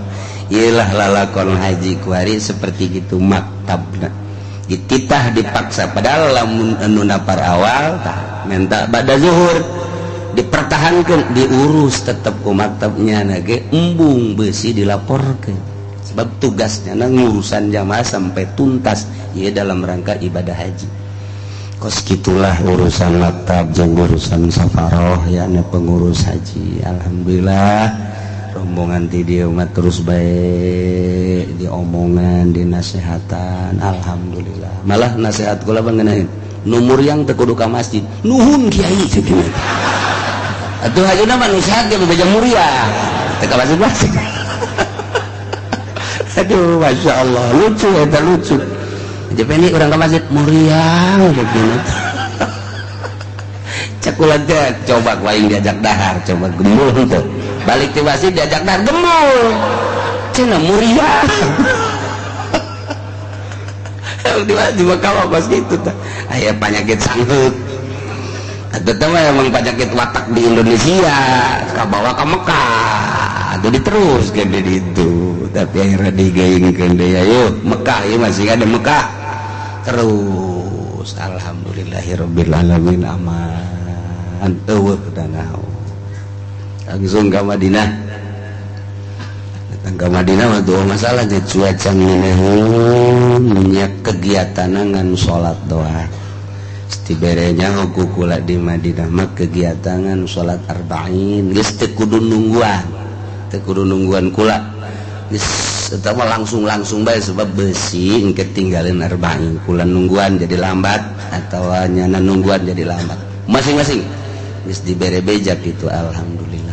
Iyalah lalakon haji kuari seperti gitu maktabna dititah dipaksa padahal lamun anu napar awal tah menta bada zuhur dipertahankan diurus tetap ku maktabnya nage embung besi dilaporkan sebab tugasnya ngurusan jamaah sampai tuntas ya dalam rangka ibadah haji. Kos gitulah urusan maktab jeung urusan safaroh ya pengurus haji. Alhamdulillah rombongan di dia mah terus baik diomongan dinasehatan. Alhamdulillah malah nasihat kula bangenahin numur yang teu kudu ka masjid nuhun kiai ceuk atuh hajuna mah nasihat ge bebeja muriah teu ka masjid. Aduh masyaallah lucu eta lucu jadi ini orang ke masjid muriah begini cekulan teh coba waing diajak dahar coba gembul tuh balik ke masjid diajak dahar gembul cina muriah di Mekah pas gitu tuh aya penyakit sangheuk atau teman emang penyakit watak di Indonesia kabawa ke Mekah itu diterus kan itu tapi akhirnya digaingkeun deui ayo Mekah ieu masih ada Mekah terus alhamdulillahirabbil alamin aman eueuh danau langsung ke Madinah datang ke Madinah mah tuh masalah jadi cuaca ngeuneun nya kegiatan ngan salat doa tiberenya aku kula di Madinah mah kegiatan salat arba'in geus teu kudu nungguan kula geus eta mah langsung bae sebab besi ketinggalan arba'in kula nungguan jadi lambat atau nyana nungguan jadi lambat masing-masing geus dibere beja kitu. Alhamdulillah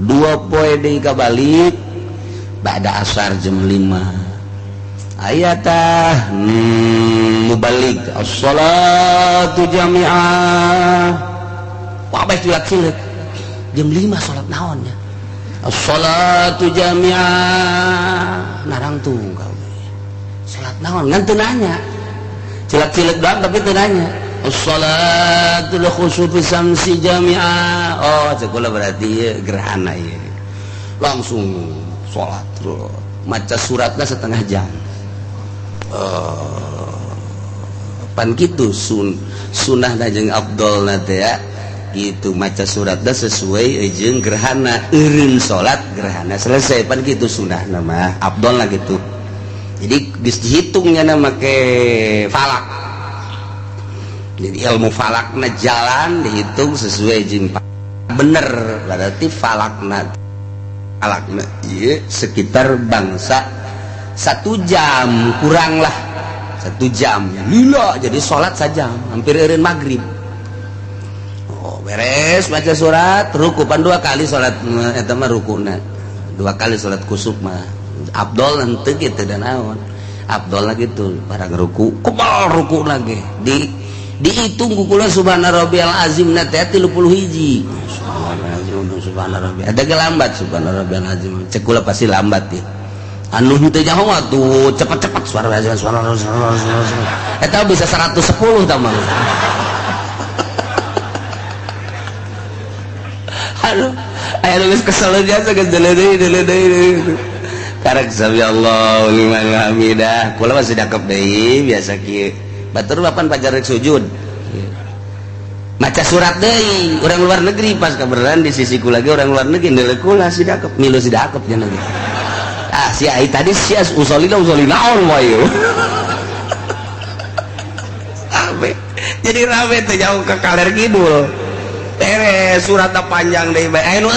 2 poe deui ka balik ba'da asar jam 5 ayatah mubalik as-salatu jami'ah wabah cilik jam 5 salat naonnya as-salatu jami'ah narang tunggal salat naon ngan teu nanya cilik doang tapi teu nanya as-salatu li khusufi samsi jami'ah. Oh sekolah berarti gerhana ieu langsung salat terus maca suratna setengah jam. Pan gitu sunnah jeung afdolna teh ya gitu maca suratna sesuai jeung gerhana eureun salat gerhana selesai pan gitu sunnah mah afdolna gitu. Jadi geus dihitungnya na make falak. Jadi ilmu falakna jalan dihitung sesuai jeung bener berarti falakna ieu sekitar bangsa 1 jam kurang lah 1 jam ya lila jadi sholat sajam hampir eureun maghrib. Oh beres baca surat ruku pan 2 kali sholat eta mah rukuna 2 kali sholat kusuk mah afdol henteu kitu dan naon afdolna gitu barang ruku kubal ruku lagi dihitung ku kula subhana rabbiyal azim na teh 30 hiji subhana rabbiyal ada lambat subhana rabbiyal azim cek kula pasti lambat ya anu henteu nyaho atuh cepet-cepet suara eta bisa 110 tah mah. Aduh aya nu geus kesel jasa geus deuleuh karek sami Allah liman hamidah kula masih dakep deui biasa kieu batur papan pajar rek sujud maca surat deui urang luar negeri pas kabeneran di sisi kula ge urang luar negeri deuleuh kula si dakep milu si dakep nya lagi. Si ai tadi si usoli naon wae. Jadi rame teh jauh ke kaler kidul. Beres suratna panjang deui bae. Anu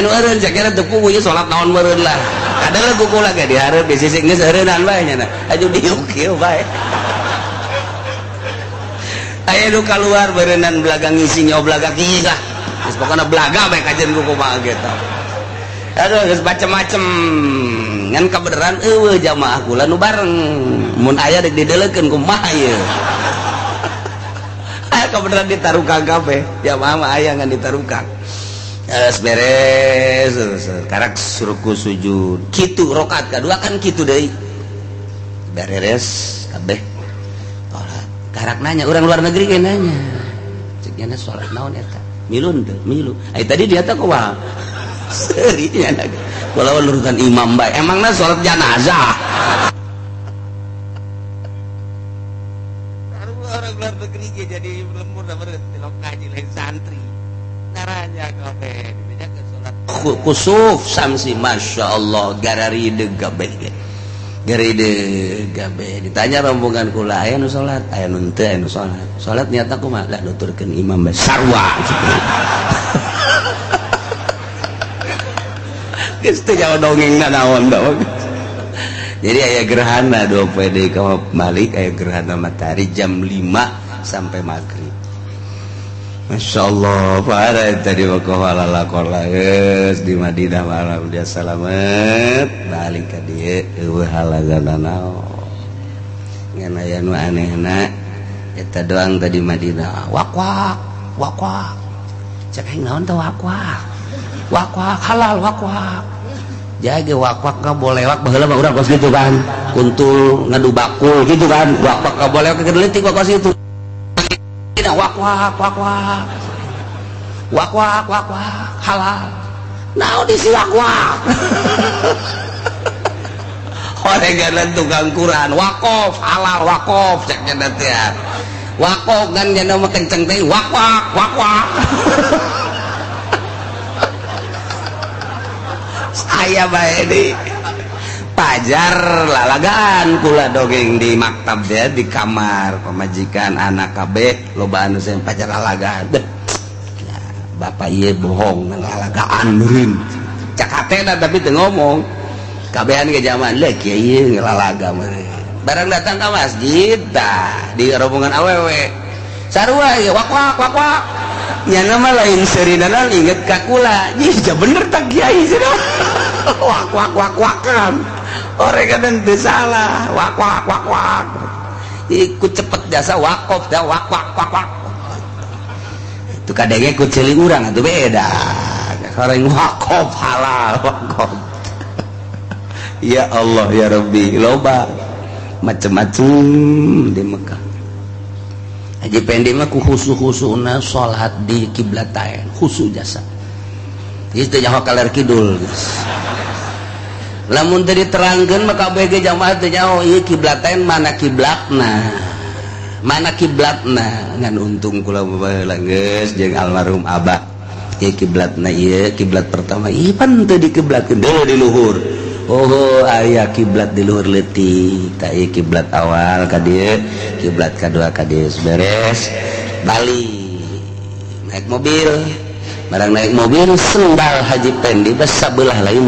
eureun cek kira teu puguh salat naon meureun lah. ada lagu kula ge di hareup di sisi geus eureunaan bae nya aju diuk kieu bae aya nu kaluar beureunan belaga ngisi nya belaga kieu lah geus pokona belaga bae kajen ku kumaha gitu aduh geus macem-macem ngan kabeneran eueuh jamaah kula nu bareng mun aya dek dideulekeun kumaha ieu aya kabeneran ditarukang kabeh jamaah mah aya ngan ditarukang beres karak suruhku sujud kitu rakaat kadua kan kitu deui beres kabeh salat karak nanya orang luar negeri ge nanya ceuk nya salat naon eta milun teu milu ai tadi dia teh kumaha seuri nya kula urutan imam bae emangna salat jenazah orang luar negeri ge jadi lembur da beureut tilok ngaji lain santri naranya kabeh dibedakeun salat kusuf samsi masyaallah gararide kabeh gararide kabeh ditanya rombongan kula aya nu salat aya nu teu aya nu salat niatna kumaha lah nuturkeun imam bae sarwa geus teu nyawa dongengna naon da jadi aya gerhana 2 PD ka balik aya gerhana matahari jam 5 sampai maghrib. Masya Allah, parah tadi wakawala lakola di Madinah malam dia selamat balik ke dia halagan nao ngan aya nu anehna eta doang tadi Madinah wakwak wakwak cek aing naon teh wakwak wakwak halal wakwak jage wakwak ka boleh wak baheula mah urang kos gitu kan kuntul ngadu bakul gitu kan wakwak ka boleh ke leutik kos itu wak wak wak wak wak wak wak wak halal naon isi wak wak horenganan tukang Quran wakof halal wakof ceknya nanti ya wakof kan jana mah kenceng teh wak wak wak wak saya bae di pajar lalagaan kula dongeng di maktab dia di kamar pemajikan anak kabeh loba anu sen pajar lalagaan bapak ieu bohong lalagaan meureun cak hatena tapi teu ngomong kabehan ge zaman leuh kieu ieu ngalalaga meureun barang datang ka masjid tah di rombongan awewe sarua ieu wak wak wak wak nya mah lain seureunana inget ka kula ih ja bener tak kiai cenah wak wak wak wak kan orang kadang itu salah wak wak wak wak ikut cepet jasa wakof dah wak wak wak wak itu kadangnya ikut celing urang itu beda orang wakof halal wakof ya Allah ya Rabbi loba macem-macem di Mekah Haji Pendi mah ku khusu-khusuna sholat di kiblatain khusu jasa itu nyaho kaler kidul lamun teu diterangkeun maka kabeh jamaah teu nyaho ieu kiblatain mana kiblatna ngan untung kula baheula geus jeung almarhum abah ieu kiblatna ieu kiblat pertama ieu pan teu dikiblatkeun deui di luhur oh aya kiblat di luhur leutik ta ieu kiblat awal ka dieu kiblat kadua ka dieu beres bali naik mobil barang naik mobil sendal Haji Pendi sabelah lain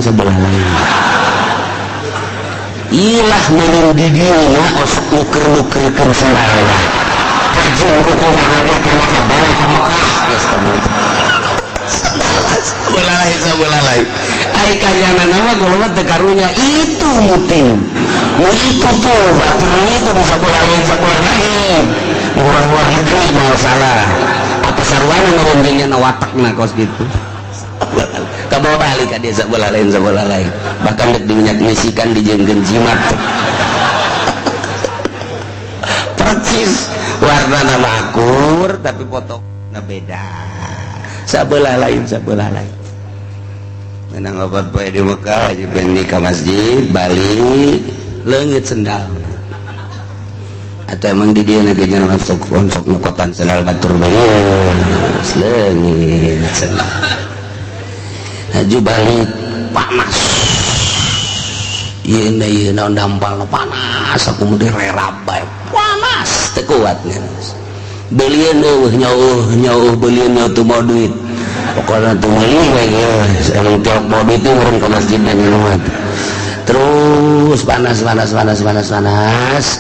ilah menurut di dia os uker-uker sendalnya kajeng kukumahannya karena kabar sebelah lain ay kanyana nama golongan tekarunya itu mutim itu tuh baterainya itu sebelah lain orang-orang itu masalah apa sarwana ngerundingnya na watakna kos gitu kamu balik ke dia sebelah lain bahkan dek diminyak misikan dijengkeun jimat percis warna nama akur tapi foto na beda sebelah lain menang obat poe di Mekah Haji Pendi ke masjid balik leungit sendal atau emang di dia negenya masuk nukotan sendal batur beus leungit sendal Haju balik panas ieu naon dampal panas aku mudi rerab bae panas teu kuatnya belian nyauh belian teu mau duit pokokna teu meuli we geus anu tiap mau duit urang ka masjid nang terus panas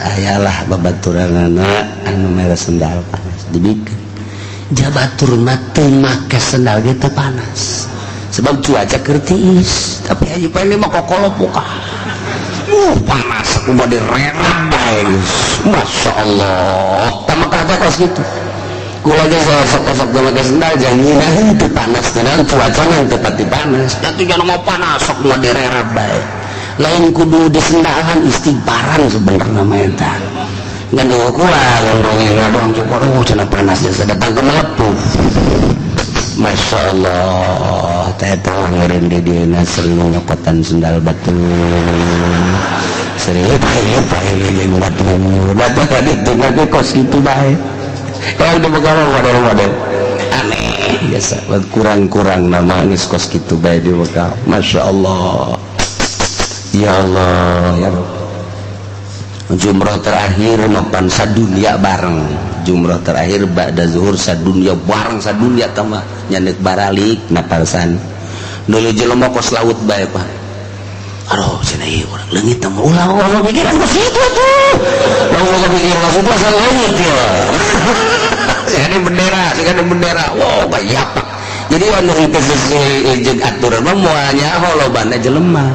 ayalah babaturanana anu mere sendal panas dibikin jabatur mah teu make sendal ge teu panas sebab cuaca kertiis tapi haji pende mah kokolopoka panas aku mah direrang bae geus masyaallah tamak kata kos kitu kula ge sok-sok make sendal janjina teu panas tenan cuacana teu pati panas atuh jangan mau panas sok mah direrang bae lain kudu disendahan istighfaran sebenarnya mah eta ngan kurang ngomongin doang cukup cenah panasnya sedatang ke melepuh Masya Allah teh ngeureun di dieuna sering nyokotan sendal batu sering pae yang batu dapat itu ngaku kos itu bae kalau di Bogor model aneh biasa kurang-kurang nama geus kos kitu bae di Bogor Masya Allah ya Allah ya Rabb jumrah terakhir mapan sadunya bareng jumrah terakhir ba'da zuhur sadunya bareng sadunya tama nyanek baralik naparsan dulu jelema kos laut bae Pak aduh cenah ieu urang leungit teh ulah pikiran ka situ tuh lamun kepikiran ka situ asal leungit ya ini bendera wow banyak jadi anu itu jeung aturan mah moal nyaho lobana jelema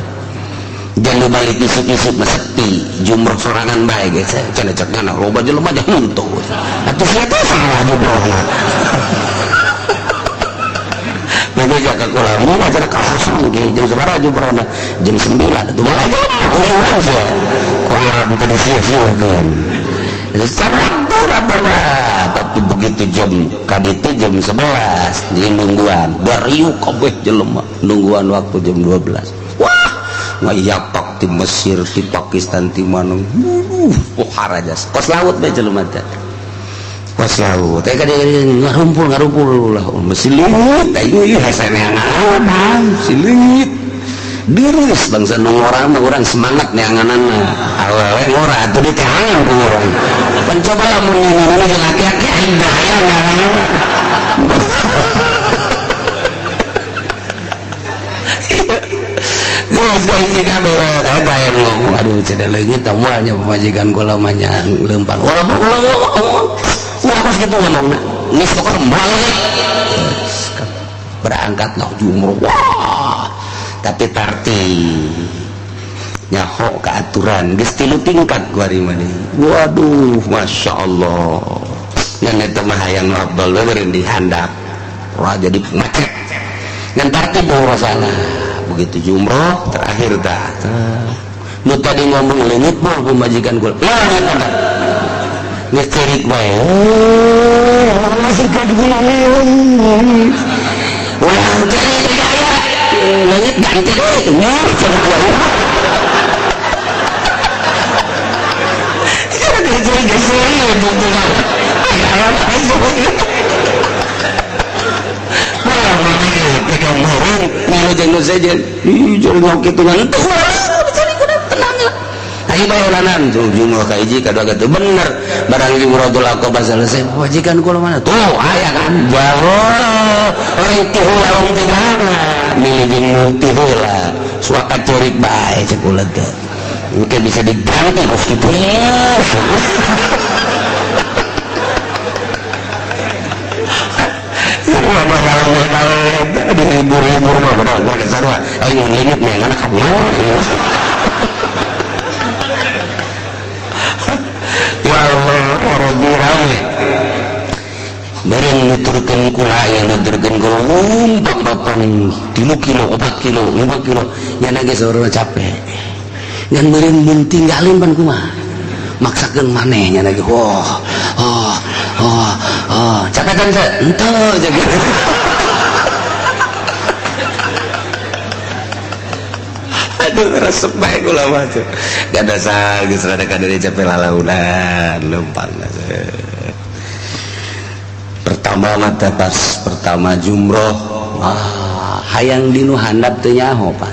jangan balik isuk-isuk sepi jumroh sorangan baik guys cina cekna loba jelema aja nuntuh atuh siapa salah jumrohna bebe jaga kula mau aja kahasan ge jam sabaraha jumrohna jam 9 atuh malah urang aja kula bukan sia-sia kan sekarang tapi begitu jam kaditu jam 11 di nungguan bariuk kabeh jelema nungguan waktu jam 12 ngayapak di Mesir, di Pakistan, di mana harajas kos laut bae jelema teh kos laut teh kadang ngarumpul lah mesti leungit ieu hasana ngaman si leungit diris bangsa nu ngorang mah urang semangat neanganana awewe ngora atuh diteangan ku urang pan coba lamun ngana laki-laki aing bahaya ngaranna ini kamera apa yang ngomong aduh cedek lagi tamuannya pemajikan kula manya lempang wah pas gitu ngomongna geus pokona balik berangkat lah jumroh wah tapi tartib nyaho ke aturan geus 3 tingkat kuari mah waduh Masya Allah ngan eta mah hayang afdal beureun dihandap wah jadi macet ngan tartib urasana begitu jumroh terakhir dah nu tadi ngomong leungit mah pemajikan kula leungit anda ngecerik bae masih kaduna leungit wah jadi gaya leungit ganti deui cenah gua pegang orang mau jangan saja jangan mau gitu ngantuk tenang lah ayo bayulanan jumlah ka hiji kadua gitu bener barang jumratul aqabah selesai wajikan kula mana tuh aya kan baru orang tihu lawan tingana milih jeung tihu lah suaka corik bae cek ulah teh mungkin bisa diganti kos kitu ada hibur-hibur mah benar benar sarua ayo leungit mah anak kabur ya Allah rabbi rame bareng nuturkeun kula aya nuturkeun kula papan 3 kilo 4 kilo 5 kilo nyana ge saurana capek ngan beureun mun tinggalin pan kumaha maksakeun maneh nyana ge capetan teh henteu jaga aduh resep bae kula mah tuh gada sah geus rada kadere capek lalaunan lempang pertama mata pas pertama jumroh hayang dinu handap teu nyaho pan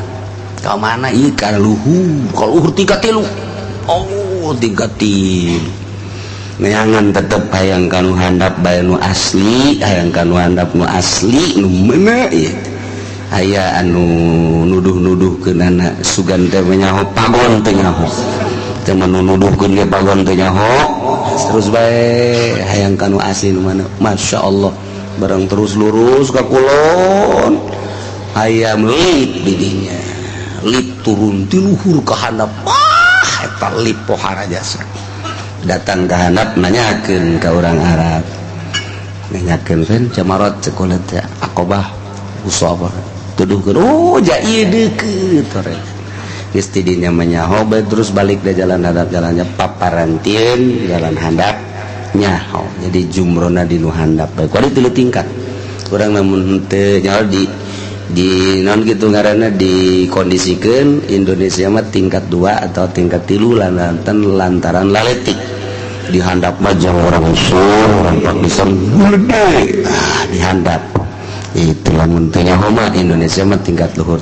ka mana ieu ka luhur ka luhur 3 oh 3 neangan tetep hayang kanu handap bae nu asli hayang kanu handap nu asli nu meuna ieu aya anu nuduh-nuduhkeun anak sugan teh nyaho pagon teh nyaho teh nuduhkeun ge pagon teh nyaho terus bae hayang kanu asli nu mana masyaallah barang terus lurus ka kulon aya lip di dinya lip turun ti luhur ka handap eta lip pohara jasa datang ka handap nanyakeun ka urang Arab nanyakeun kan camarot sekolah teh Aqabah usaba tuduhkeun oh ja ieu deukeut tore geus ti dinya menyaho bae terus balik da jalan handap jalannya paparantieun jalan handap nyaho jadi jumrona di nu handap bae kudu 3 tingkat urang lamun teu nyaho di non gitu ngaranna dikondisikeun Indonesia mah tingkat 2 atau tingkat 3 lantaran laletik di handap mah jang orang usul orang Pakistan gede di handap itu lamun teu nyaho mah Indonesia mah tingkat luhur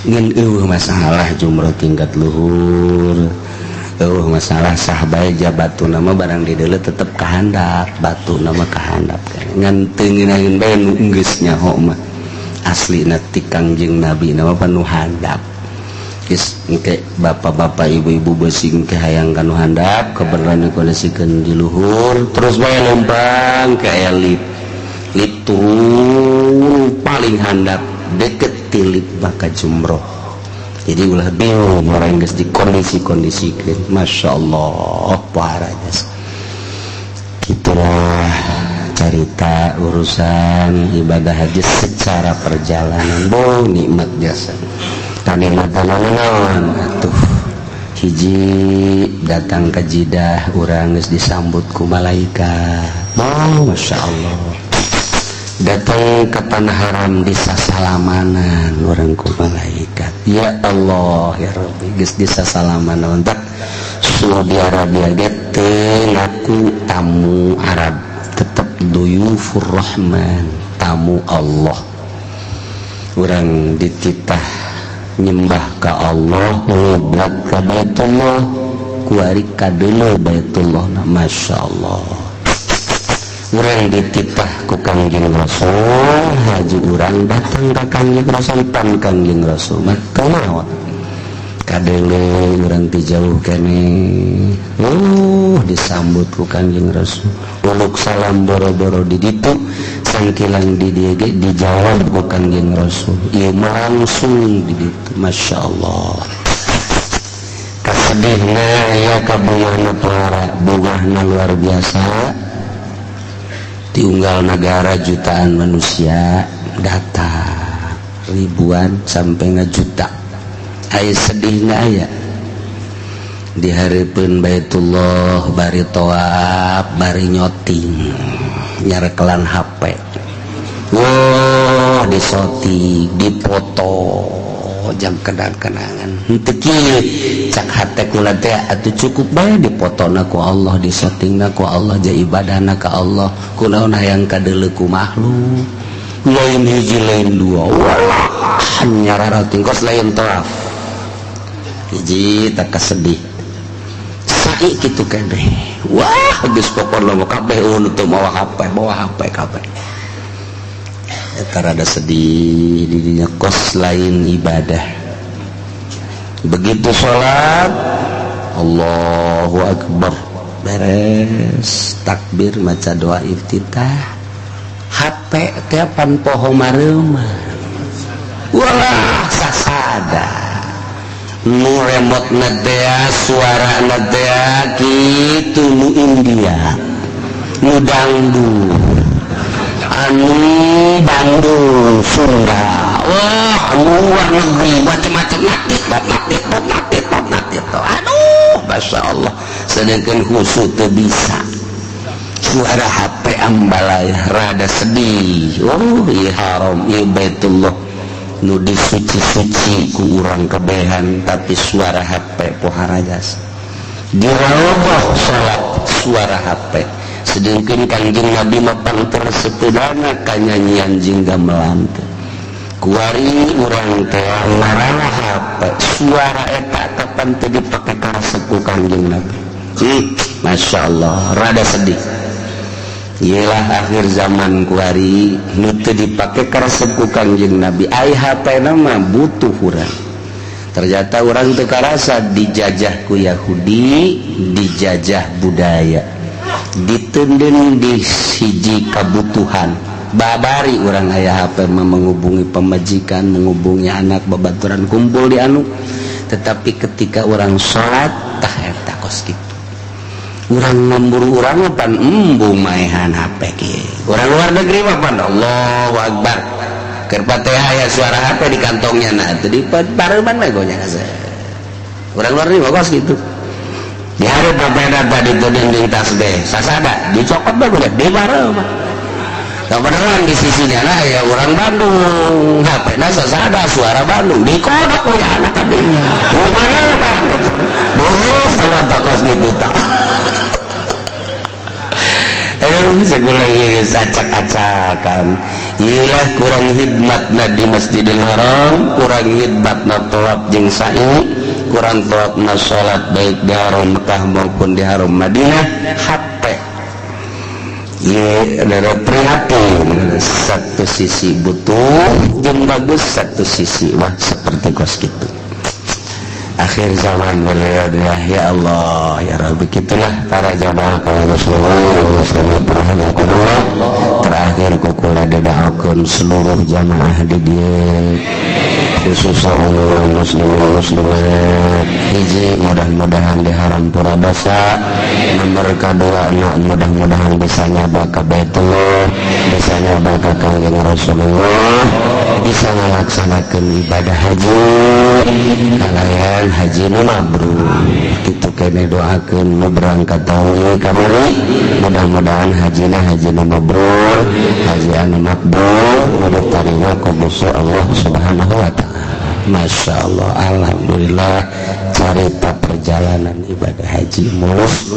ngan masalah jumroh tingkat luhur masalah sah bae batu nama barang di deuleu tetep kahandap batu nama kahandap ngan teu ngeunaheun bae nu geus nyaho mah aslina ti Kangjeng Nabi nama panu handap geus engke bapak-bapak ibu-ibu beusing ke hayang kanu handap kebenaran dikondisikeun di luhur terus bae lompang ke aya lip turun paling handap deket tilip baka jumroh jadi ulah bingung orang geus dikondisi-kondisikeun masyaallah paharanya gitulah cerita urusan ibadah haji secara perjalanan nikmat jasa nikmat naon atuh hiji datang ke Jidah urang geus disambut ku malaikat masyaallah datang ke tanah haram disasalamanan orang ku malaikat ya Allah ya Rabbi geus disasalamanan tak Saudi Arabia ge teu ngaku tamu Arab tetep duyufur rahman tamu Allah urang dititah nyembah ka Allah ngiblat ka Baitullah kuari kadeuleu Baitullah masyaallah urang dititah ku Kangjeng Rasul haji urang datang ka Kangjeng Rasul tan Kangjeng Rasul mah kunaon kadeuleu urang ti jauh keneh disambut ku Kangjeng Rasul uluk salam boro-boro di ditu sangkilang di dieu ge dijawab ku Kangjeng Rasul ieu langsung di ditu masyaallah kasedihna aya kabungahna para bungahna luar biasa diunggal negara jutaan manusia datang ribuan sampai ngajuta aya sedihna aya di hareupeun Baitullah bari tawaf bari nyoting nyarekelan HP wah disoting dipoto jam kenang-kenangan henteu kieu cak hate kula teh atuh cukup bae dipotona ku Allah disotingna ku Allah ja ibadahna ka Allah kunaon hayang kadeuleu ku makhluk lain hiji lain dua wah nyarara tingkos lain tawaf hiji tak kasedih sai kitu kabeh wah geus pokona mah kabeh teu mawa HP kabeh eta rada sedih di dinya kos lain ibadah begitu sholat Allahu Akbar beres takbir maca doa iftitah HP teh pan poho mareuman walah sasada nu remote nadea suara nadea kitu nu India nu dangdut anu Bandung Sunda wah luar negeri macam-macam natif aduh masya Allah sedangkan khusus teu bisa suara HP ambalaya rada sedih ieu haram ieu Baitullah nu disuci-suci ku urang kebehan tapi suara HP pohara jas dirobah salat suara HP sedangkan Kangjeng Nabi mah pangter sepedana kanyanyian jeung gamelan teh kuari urang teh larang HP suara eta kapan teh dipake karesep ku Kangjeng Nabi masyaallah rada sedih Iyalah akhir zaman kuari nu teu dipake karesep ku Kangjeng Nabi. Ai HP nama butuh urang. Ternyata orang teu karasa dijajah ku Yahudi, dijajah budaya. Diteudeun di hiji kabutuhan. Babari orang aya HP menghubungi pemajikan, menghubungi anak, babaturan kumpul di anu. Tetapi ketika orang sholat tah eta kos kitu. Urang memburu urang pan embung maehan HP kieu. Urang luar negeri mah pan Allahu Akbar. Keur Fatihah aya suara HP di kantongnya na teu di pareuman we gonya saya. Urang luar negeri kos kitu. Di hari berbeda tadi itu dinding tasbih sasada dicokot bae di pareuman. Kebenaran di sisinya nah ya orang Bandung HP na sasada suara Bandung dikodok we anak kadinya. Rumahna Bandung. Bohong sama bakos gitu tak. Segulah acak-acakan ilah kurang hidmatna di Masjidil Haram, kurang hidmatna tawaf jeung sa'i, kurang tawafna salat baik di Haram Mekah maupun di Haram Madinah. HP ieu adalah prihatin, satu sisi butuh jeung bagus, satu sisi wah seperti kos kitu. Akhir zaman berlihat ya Allah ya Rabbi, gitulah para jamaah kaum Rasulullah pernah kedua terakhir kukula didaakeun seluruh jamaah di dieu khususnya muslimat hiji mudah-mudahan di haram pura dosa, nomor kedua mudah-mudahan bisa nyaba ka Baitullah, bisa nyaba ka Kangjeng Rasulullah, bisa melaksanakan ibadah haji kalayan haji nu mabrur. Kitu kene doakeun nu berangkat tahun kamari mudah-mudahan hajina haji nu mabrur, haji anu makbul, nu tarima ku Gusti Allah Subhanahu wa taala. Masya Allah, alhamdulillah cerita perjalanan ibadah haji mulus.